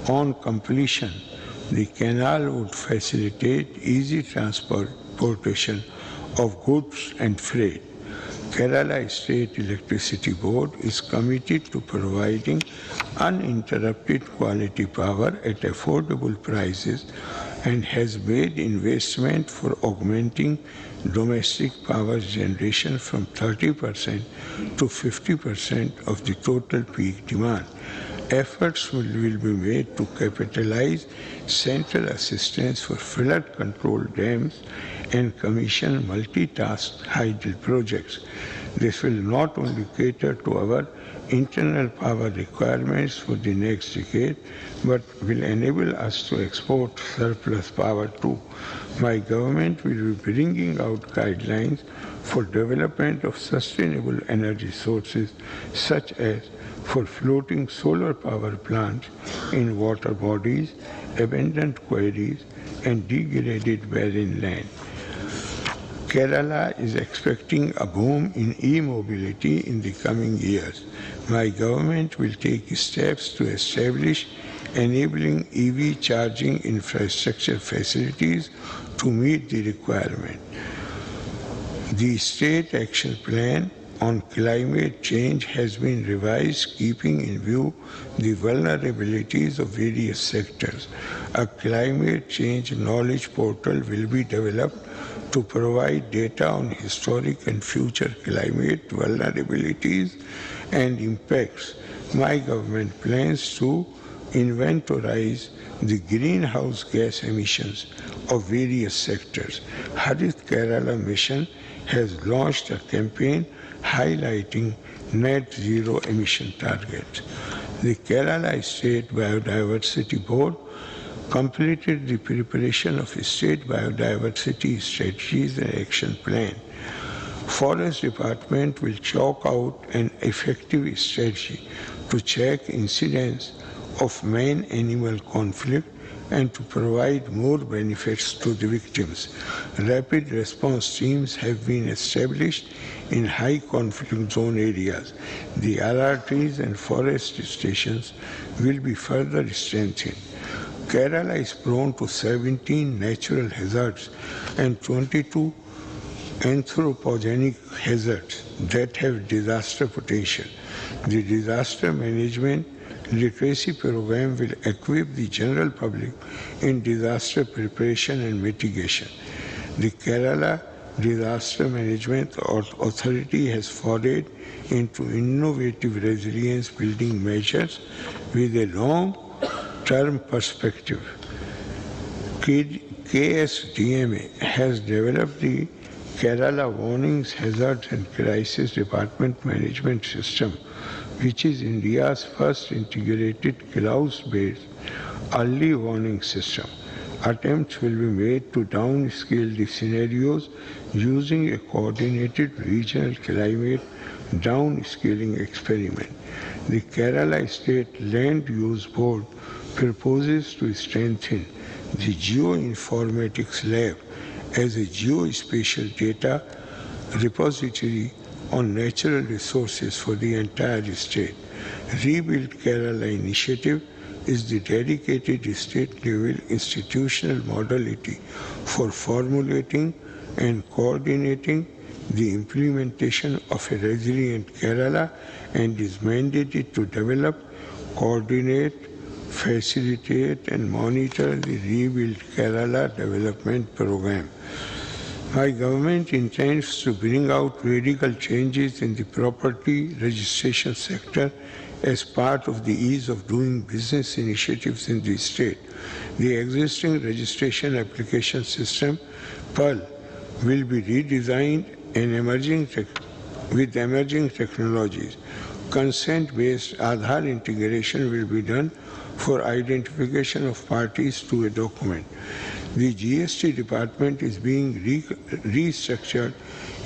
On completion, the canal would facilitate easy transportation of goods and freight. Kerala State Electricity Board is committed to providing uninterrupted quality power at affordable prices and has made investment for augmenting domestic power generation from 30% to 50% of the total peak demand. Efforts will be made to capitalize central assistance for flood control dams and commission multitask hydel projects. This will not only cater to our internal power requirements for the next decade, but will enable us to export surplus power too. My government will be bringing out guidelines for development of sustainable energy sources such as for floating solar power plants in water bodies, abandoned quarries, and degraded barren land. Kerala is expecting a boom in e-mobility in the coming years. My government will take steps to establish enabling EV charging infrastructure facilities to meet the requirement. The State Action Plan on Climate Change has been revised, keeping in view the vulnerabilities of various sectors. A climate change knowledge portal will be developed to provide data on historic and future climate vulnerabilities and impacts. My government plans to inventorize the greenhouse gas emissions of various sectors. Harit Kerala Mission has launched a campaign highlighting net zero emission targets. The Kerala State Biodiversity Board completed the preparation of a state biodiversity strategies and action plan. Forest Department will chalk out an effective strategy to check incidents of man-animal conflict and to provide more benefits to the victims. Rapid response teams have been established in high conflict zone areas. The RRTs and forest stations will be further strengthened. Kerala is prone to 17 natural hazards and 22 anthropogenic hazards that have disaster potential. The disaster management literacy program will equip the general public in disaster preparation and mitigation. The Kerala Disaster Management Authority has forayed into innovative resilience building measures with a long-term perspective. KSDMA has developed the Kerala Warnings, Hazards and Crisis Department Management System, which is India's first integrated cloud-based early warning system. Attempts will be made to downscale the scenarios using a coordinated regional climate downscaling experiment. The Kerala State Land Use Board proposes to strengthen the Geoinformatics Lab as a geospatial data repository on natural resources for the entire state. Rebuild Kerala initiative is the dedicated state-level institutional modality for formulating and coordinating the implementation of a resilient Kerala and is mandated to develop, coordinate, facilitate and monitor the Rebuild Kerala development program. My government intends to bring out radical changes in the property registration sector as part of the ease of doing business initiatives in the state. The existing registration application system, PEARL, will be redesigned and with emerging technologies. Consent-based Aadhaar integration will be done for identification of parties to a document. The GST department is being restructured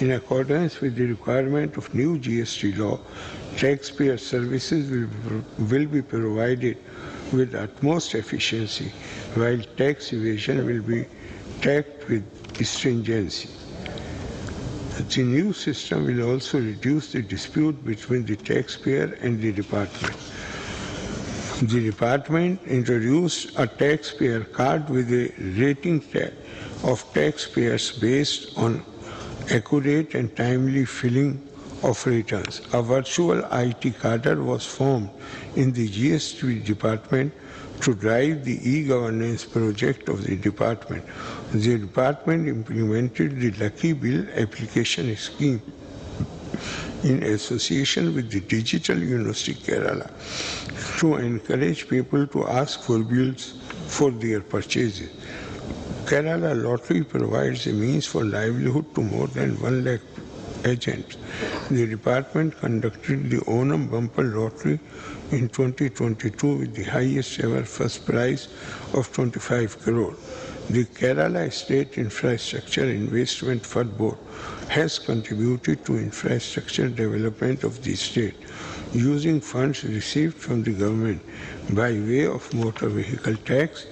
in accordance with the requirement of new GST law. Taxpayer services will be provided with utmost efficiency, while tax evasion will be tackled with stringency. The new system will also reduce the dispute between the taxpayer and the department. The department introduced a taxpayer card with a rating of taxpayers based on accurate and timely filling of returns. A virtual IT cadre was formed in the GST department to drive the e-governance project of the department. The department implemented the Lucky Bill application scheme in association with the Digital University Kerala to encourage people to ask for bills for their purchases. Kerala Lottery provides a means for livelihood to more than 1 lakh agents. The department conducted the Onam Bumper Lottery in 2022 with the highest ever first prize of 25 crore. The Kerala State Infrastructure Investment Fund Board has contributed to infrastructure development of the state using funds received from the government by way of motor vehicle tax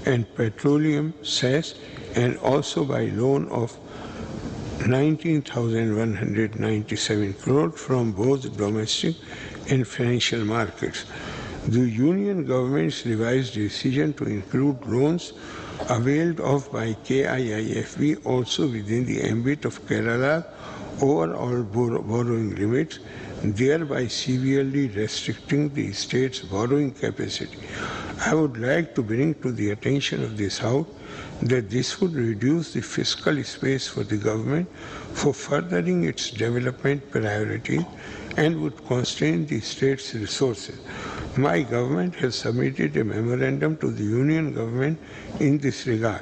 and petroleum cess, and also by loan of 19,197 crore from both domestic and financial markets. The Union government's revised decision to include loans availed of by KIIFB also within the ambit of Kerala's overall borrowing limits, thereby severely restricting the state's borrowing capacity. I would like to bring to the attention of this House that this would reduce the fiscal space for the government for furthering its development priorities and would constrain the state's resources. My government has submitted a memorandum to the Union government in this regard.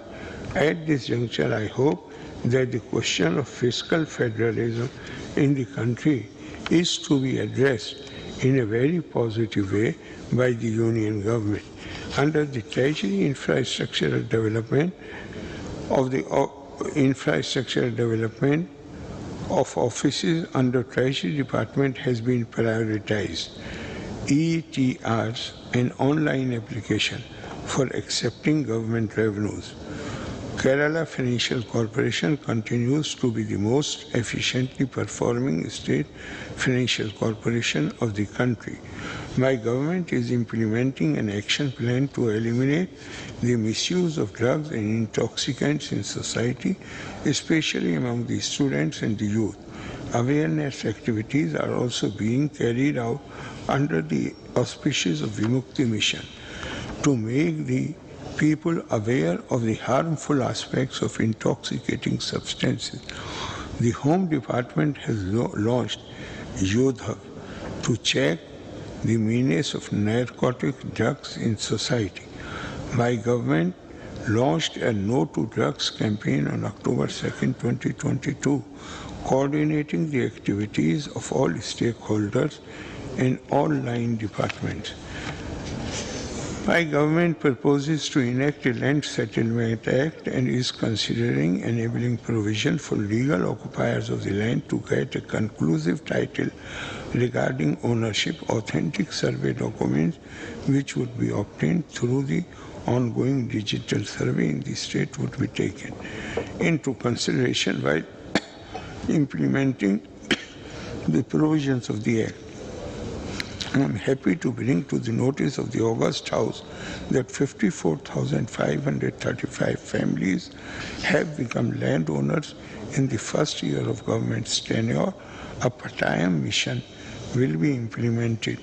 At this juncture, I hope that the question of fiscal federalism in the country is to be addressed in a very positive way by the Union government. Under the Treasury infrastructural development of offices under Treasury Department has been prioritized. ETRs, an online application for accepting government revenues. Kerala Financial Corporation continues to be the most efficiently performing state financial corporation of the country. My government is implementing an action plan to eliminate the misuse of drugs and intoxicants in society, especially among the students and the youth. Awareness activities are also being carried out under the auspices of Vimukti Mission to make the people aware of the harmful aspects of intoxicating substances. The Home Department has launched Yodha to check the menace of narcotic drugs in society. My government launched a No to Drugs campaign on October 2, 2022, coordinating the activities of all stakeholders and all line departments. My government proposes to enact a Land Settlement Act and is considering enabling provision for legal occupiers of the land to get a conclusive title regarding ownership. Authentic survey documents which would be obtained through the ongoing digital survey in the state would be taken into consideration while implementing the provisions of the Act. I am happy to bring to the notice of the August House that 54,535 families have become landowners in the first year of government's tenure. A Patayam mission will be implemented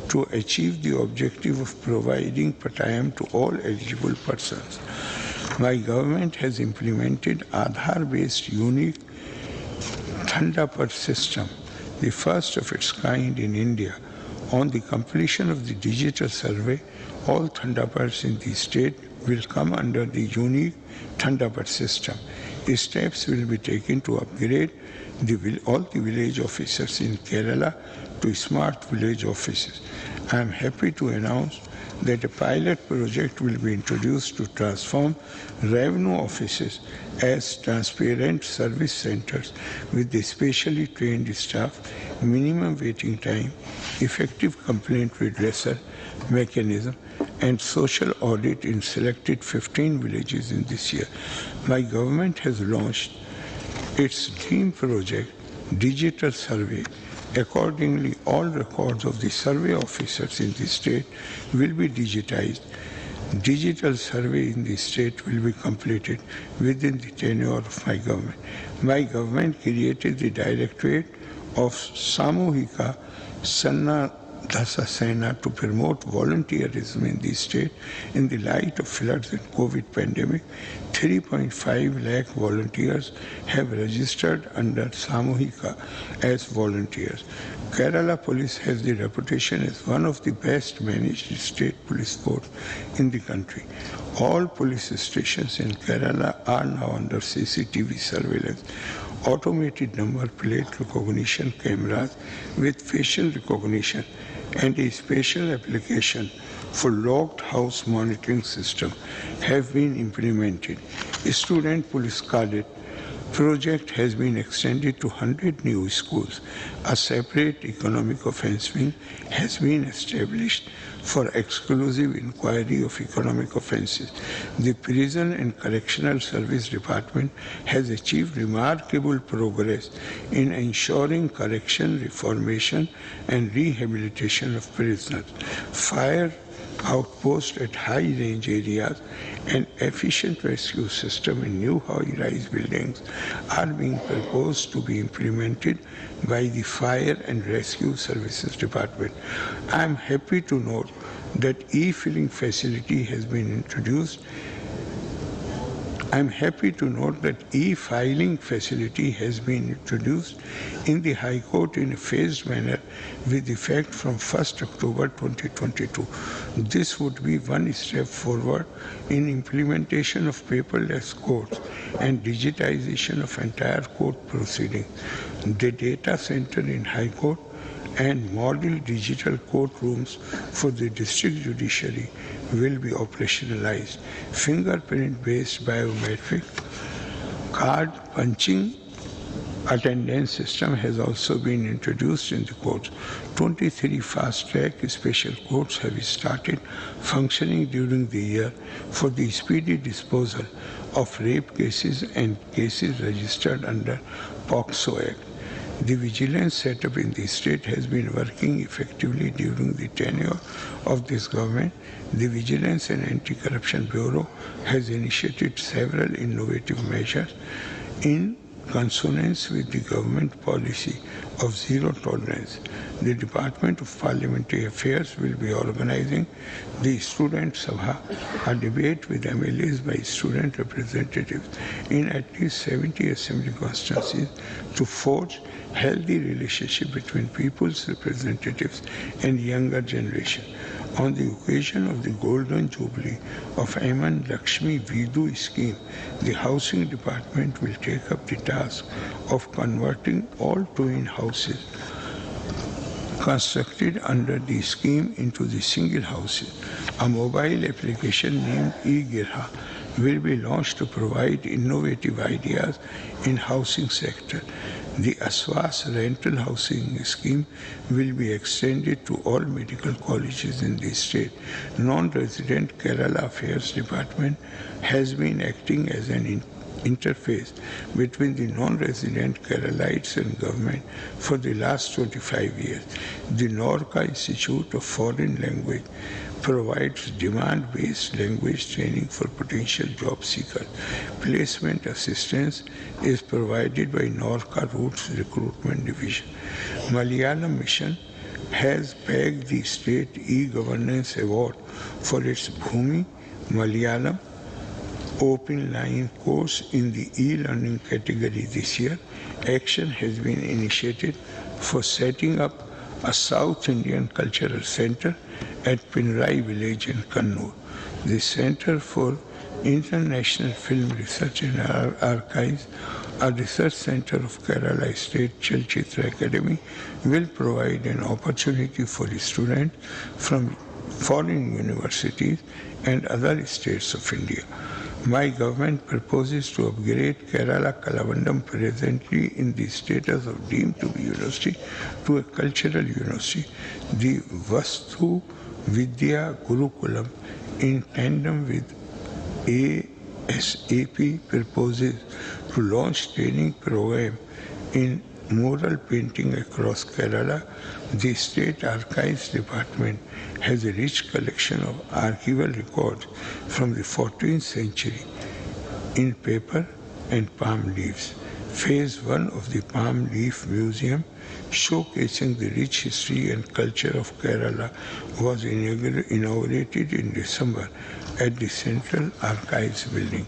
to achieve the objective of providing Patayam to all eligible persons. My government has implemented Aadhaar-based unique Thandapar system, the first of its kind in India. On the completion of the digital survey, all Thandapars in the state will come under the unique Thandapar system. Steps will be taken to upgrade all the village officers in Kerala to smart village offices. I am happy to announce that a pilot project will be introduced to transform revenue offices as transparent service centers with the specially trained staff, minimum waiting time, effective complaint redressal mechanism, and social audit in selected 15 villages in this year. My government has launched its dream project, Digital Survey. Accordingly, all records of the survey officers in the state will be digitized. Digital survey in the state will be completed within the tenure of my government. My government created the Directorate of Samuhika Sannadha Sena to promote volunteerism in the state in the light of floods and COVID pandemic. 3.5 lakh volunteers have registered under Samuhika as volunteers. Kerala Police has the reputation as one of the best managed state police force in the country. All police stations in Kerala are now under CCTV surveillance. Automated number plate recognition cameras with facial recognition and a special application for locked house monitoring system have been implemented. A student police cadet project has been extended to 100 new schools. A separate economic offence wing has been established for exclusive inquiry of economic offences. The Prison and Correctional Service Department has achieved remarkable progress in ensuring correction, reformation and rehabilitation of prisoners. Fire outposts at high-range areas and efficient rescue system in new high-rise buildings are being proposed to be implemented by the Fire and Rescue Services Department. I am happy to note that e-filing facility has been introduced. I am happy to note that e-filing facility has been introduced in the High Court in a phased manner with effect from 1st October 2022. This would be one step forward in implementation of paperless courts and digitization of entire court proceedings. The data center in High Court and model digital courtrooms for the district judiciary will be operationalized. Fingerprint-based biometric card punching attendance system has also been introduced in the courts. 23 fast-track special courts have started functioning during the year for the speedy disposal of rape cases and cases registered under POCSO Act. The vigilance setup in the state has been working effectively during the tenure of this government. The Vigilance and Anti-Corruption Bureau has initiated several innovative measures in consonance with the government policy of zero tolerance. The Department of Parliamentary Affairs will be organizing the Student Sabha, a debate with MLAs by student representatives in at least 70 assembly constituencies to forge healthy relationship between people's representatives and younger generation. On the occasion of the Golden Jubilee of Aman Lakshmi Vidu scheme, the Housing Department will take up the task of converting all twin houses constructed under the scheme into the single houses. A mobile application named e-Girha will be launched to provide innovative ideas in housing sector. The Aswas rental housing scheme will be extended to all medical colleges in the state. Non-resident Kerala Affairs Department has been acting as an interface between the non-resident Keralites and government for the last 25 years. The Norca Institute of Foreign Language provides demand-based language training for potential job seekers. Placement assistance is provided by Norca Roots Recruitment Division. Malayalam Mission has bagged the State E-Governance Award for its Bhumi Malayalam Open Line course in the e-learning category this year. Action has been initiated for setting up a South Indian Cultural Center at Pinrai village in Kannur. The Center for International Film Research and Archives, a research center of Kerala State Chalchitra Academy, will provide an opportunity for students from foreign universities and other states of India. My government proposes to upgrade Kerala Kalavandam, presently in the status of deemed to be university, to a cultural university. The Vastu Vidya Gurukulam, in tandem with ASAP, proposes to launch training program in mural painting across Kerala. The State Archives Department has a rich collection of archival records from the 14th century in paper and palm leaves. Phase 1 of the Palm Leaf Museum, showcasing the rich history and culture of Kerala, was inaugurated in December at the Central Archives building.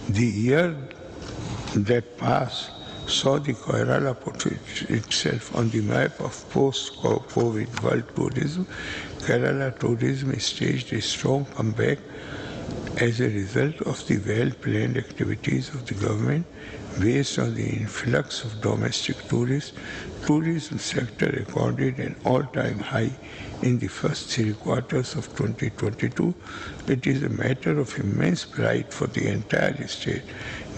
The year that passed saw the Kerala put itself on the map of post-COVID world tourism. Kerala tourism staged a strong comeback as a result of the well-planned activities of the government based on the influx of domestic tourists. Tourism sector recorded an all-time high in the first 3 quarters of 2022. It is a matter of immense pride for the entire state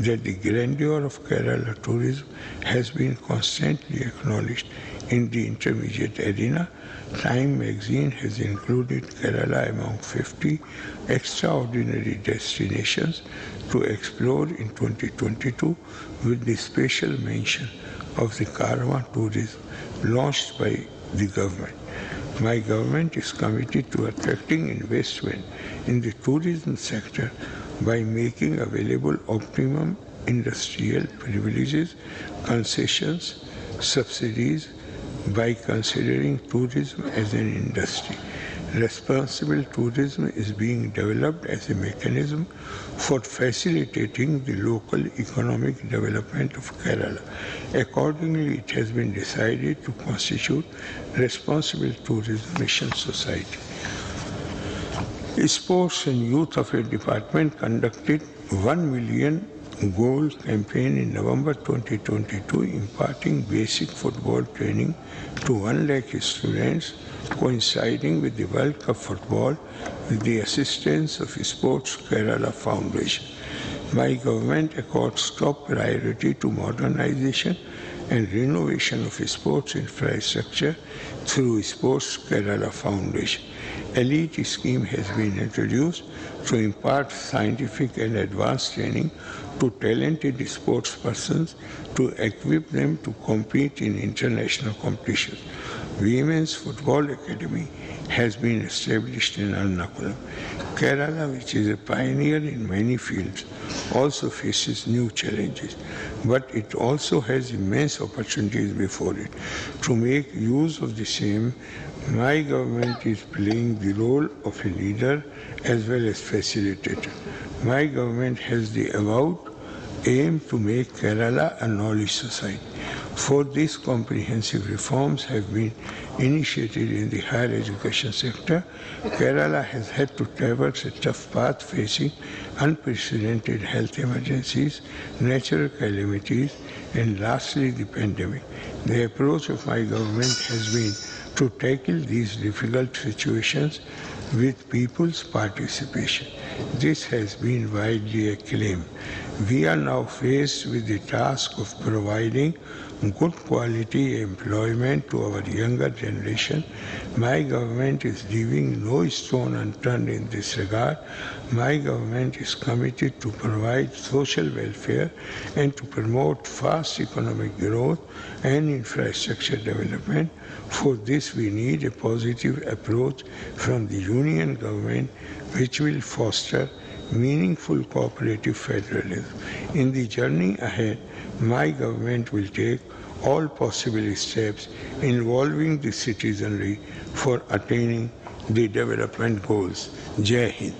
that the grandeur of Kerala tourism has been constantly acknowledged in the intermediate arena. Time magazine has included Kerala among 50 extraordinary destinations to explore in 2022, with the special mention of the Caravan tourism launched by the government. My government is committed to attracting investment in the tourism sector by making available optimum industrial privileges, concessions, subsidies, by considering tourism as an industry. Responsible tourism is being developed as a mechanism for facilitating the local economic development of Kerala. Accordingly, it has been decided to constitute Responsible Tourism Mission Society. Sports and Youth Affairs Department conducted 1 million goal campaign in November 2022, imparting basic football training to 1 lakh students, coinciding with the World Cup football, with the assistance of Sports Kerala Foundation. My government accords top priority to modernization and renovation of sports infrastructure through Sports Kerala Foundation. Elite scheme has been introduced to impart scientific and advanced training to talented sports persons to equip them to compete in international competitions. Women's Football Academy has been established in Ernakulam. Kerala, which is a pioneer in many fields, also faces new challenges, but it also has immense opportunities before it. To make use of the same, my government is playing the role of a leader as well as facilitator. My government has the avowed aim to make Kerala a knowledge society. For this, comprehensive reforms have been initiated in the higher education sector. Kerala has had to traverse a tough path facing unprecedented health emergencies, natural calamities, and lastly the pandemic. The approach of my government has been to tackle these difficult situations with people's participation. This has been widely acclaimed. We are now faced with the task of providing good quality employment to our younger generation. My government is leaving no stone unturned in this regard. My government is committed to provide social welfare and to promote fast economic growth and infrastructure development. For this, we need a positive approach from the Union government which will foster meaningful cooperative federalism. In the journey ahead, my government will take all possible steps involving the citizenry for attaining the development goals. Jai Hind.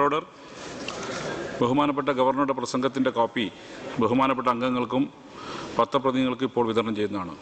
Order. ബഹുമാനപ്പെട്ട ഗവർണറുടെ പ്രസംഗത്തിൻ്റെ copy ബഹുമാനപ്പെട്ട അംഗങ്ങൾക്കും പത്രപ്രതിനിധികൾക്കും ഇപ്പോൾ വിതരണം ചെയ്യുന്നതാണ്.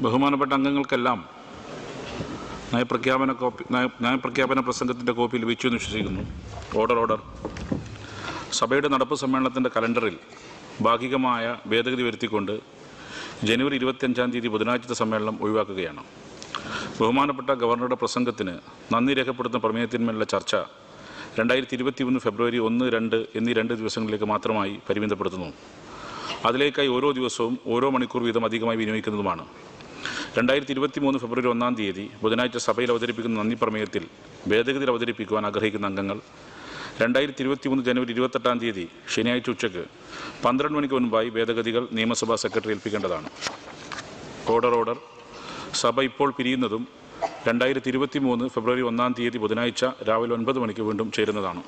ബഹുമാനപ്പെട്ട അംഗങ്ങൾക്കെല്ലാം നയപ്രഖ്യാപന പ്രസംഗത്തിൻ്റെ കോപ്പി ലഭിച്ചു എന്ന് വിശ്വസിക്കുന്നു. ഓർഡർ. സഭയുടെ നടപ്പ് സമ്മേളനത്തിൻ്റെ കലണ്ടറിൽ ഭാഗികമായ ഭേദഗതി വരുത്തിക്കൊണ്ട് ജനുവരി 25 ബുധനാഴ്ചത്തെ സമ്മേളനം ഒഴിവാക്കുകയാണ്. ബഹുമാനപ്പെട്ട ഗവർണറുടെ പ്രസംഗത്തിന് നന്ദി രേഖപ്പെടുത്തുന്ന പ്രമേയത്തിന്മേലുള്ള ചർച്ച 2021 ഫെബ്രുവരി 1, 2 എന്നീ 2 ദിവസങ്ങളിലേക്ക് മാത്രമായി പരിമിതപ്പെടുത്തുന്നു. അതിലേക്കായി ഓരോ ദിവസവും ഓരോ മണിക്കൂർ വീതം അധികമായി വിനിയോഗിക്കുന്നതുമാണ്. 2023 ഫെബ്രുവരി 1 ബുധനാഴ്ച സഭയിൽ അവതരിപ്പിക്കുന്ന നന്ദി പ്രമേയത്തിൽ ഭേദഗതി അവതരിപ്പിക്കുവാൻ ആഗ്രഹിക്കുന്ന അംഗങ്ങൾ 2023 ജനുവരി 28 ശനിയാഴ്ച ഉച്ചയ്ക്ക് 12 മണിക്ക് മുൻപായി ഭേദഗതികൾ നിയമസഭാ സെക്രട്ടറി ഏൽപ്പിക്കേണ്ടതാണ്. ഓർഡർ. സഭ ഇപ്പോൾ പിരിയുന്നതും 2023 ഫെബ്രുവരി 1 ബുധനാഴ്ച രാവിലെ 9 മണിക്ക് വീണ്ടും ചേരുന്നതാണ്.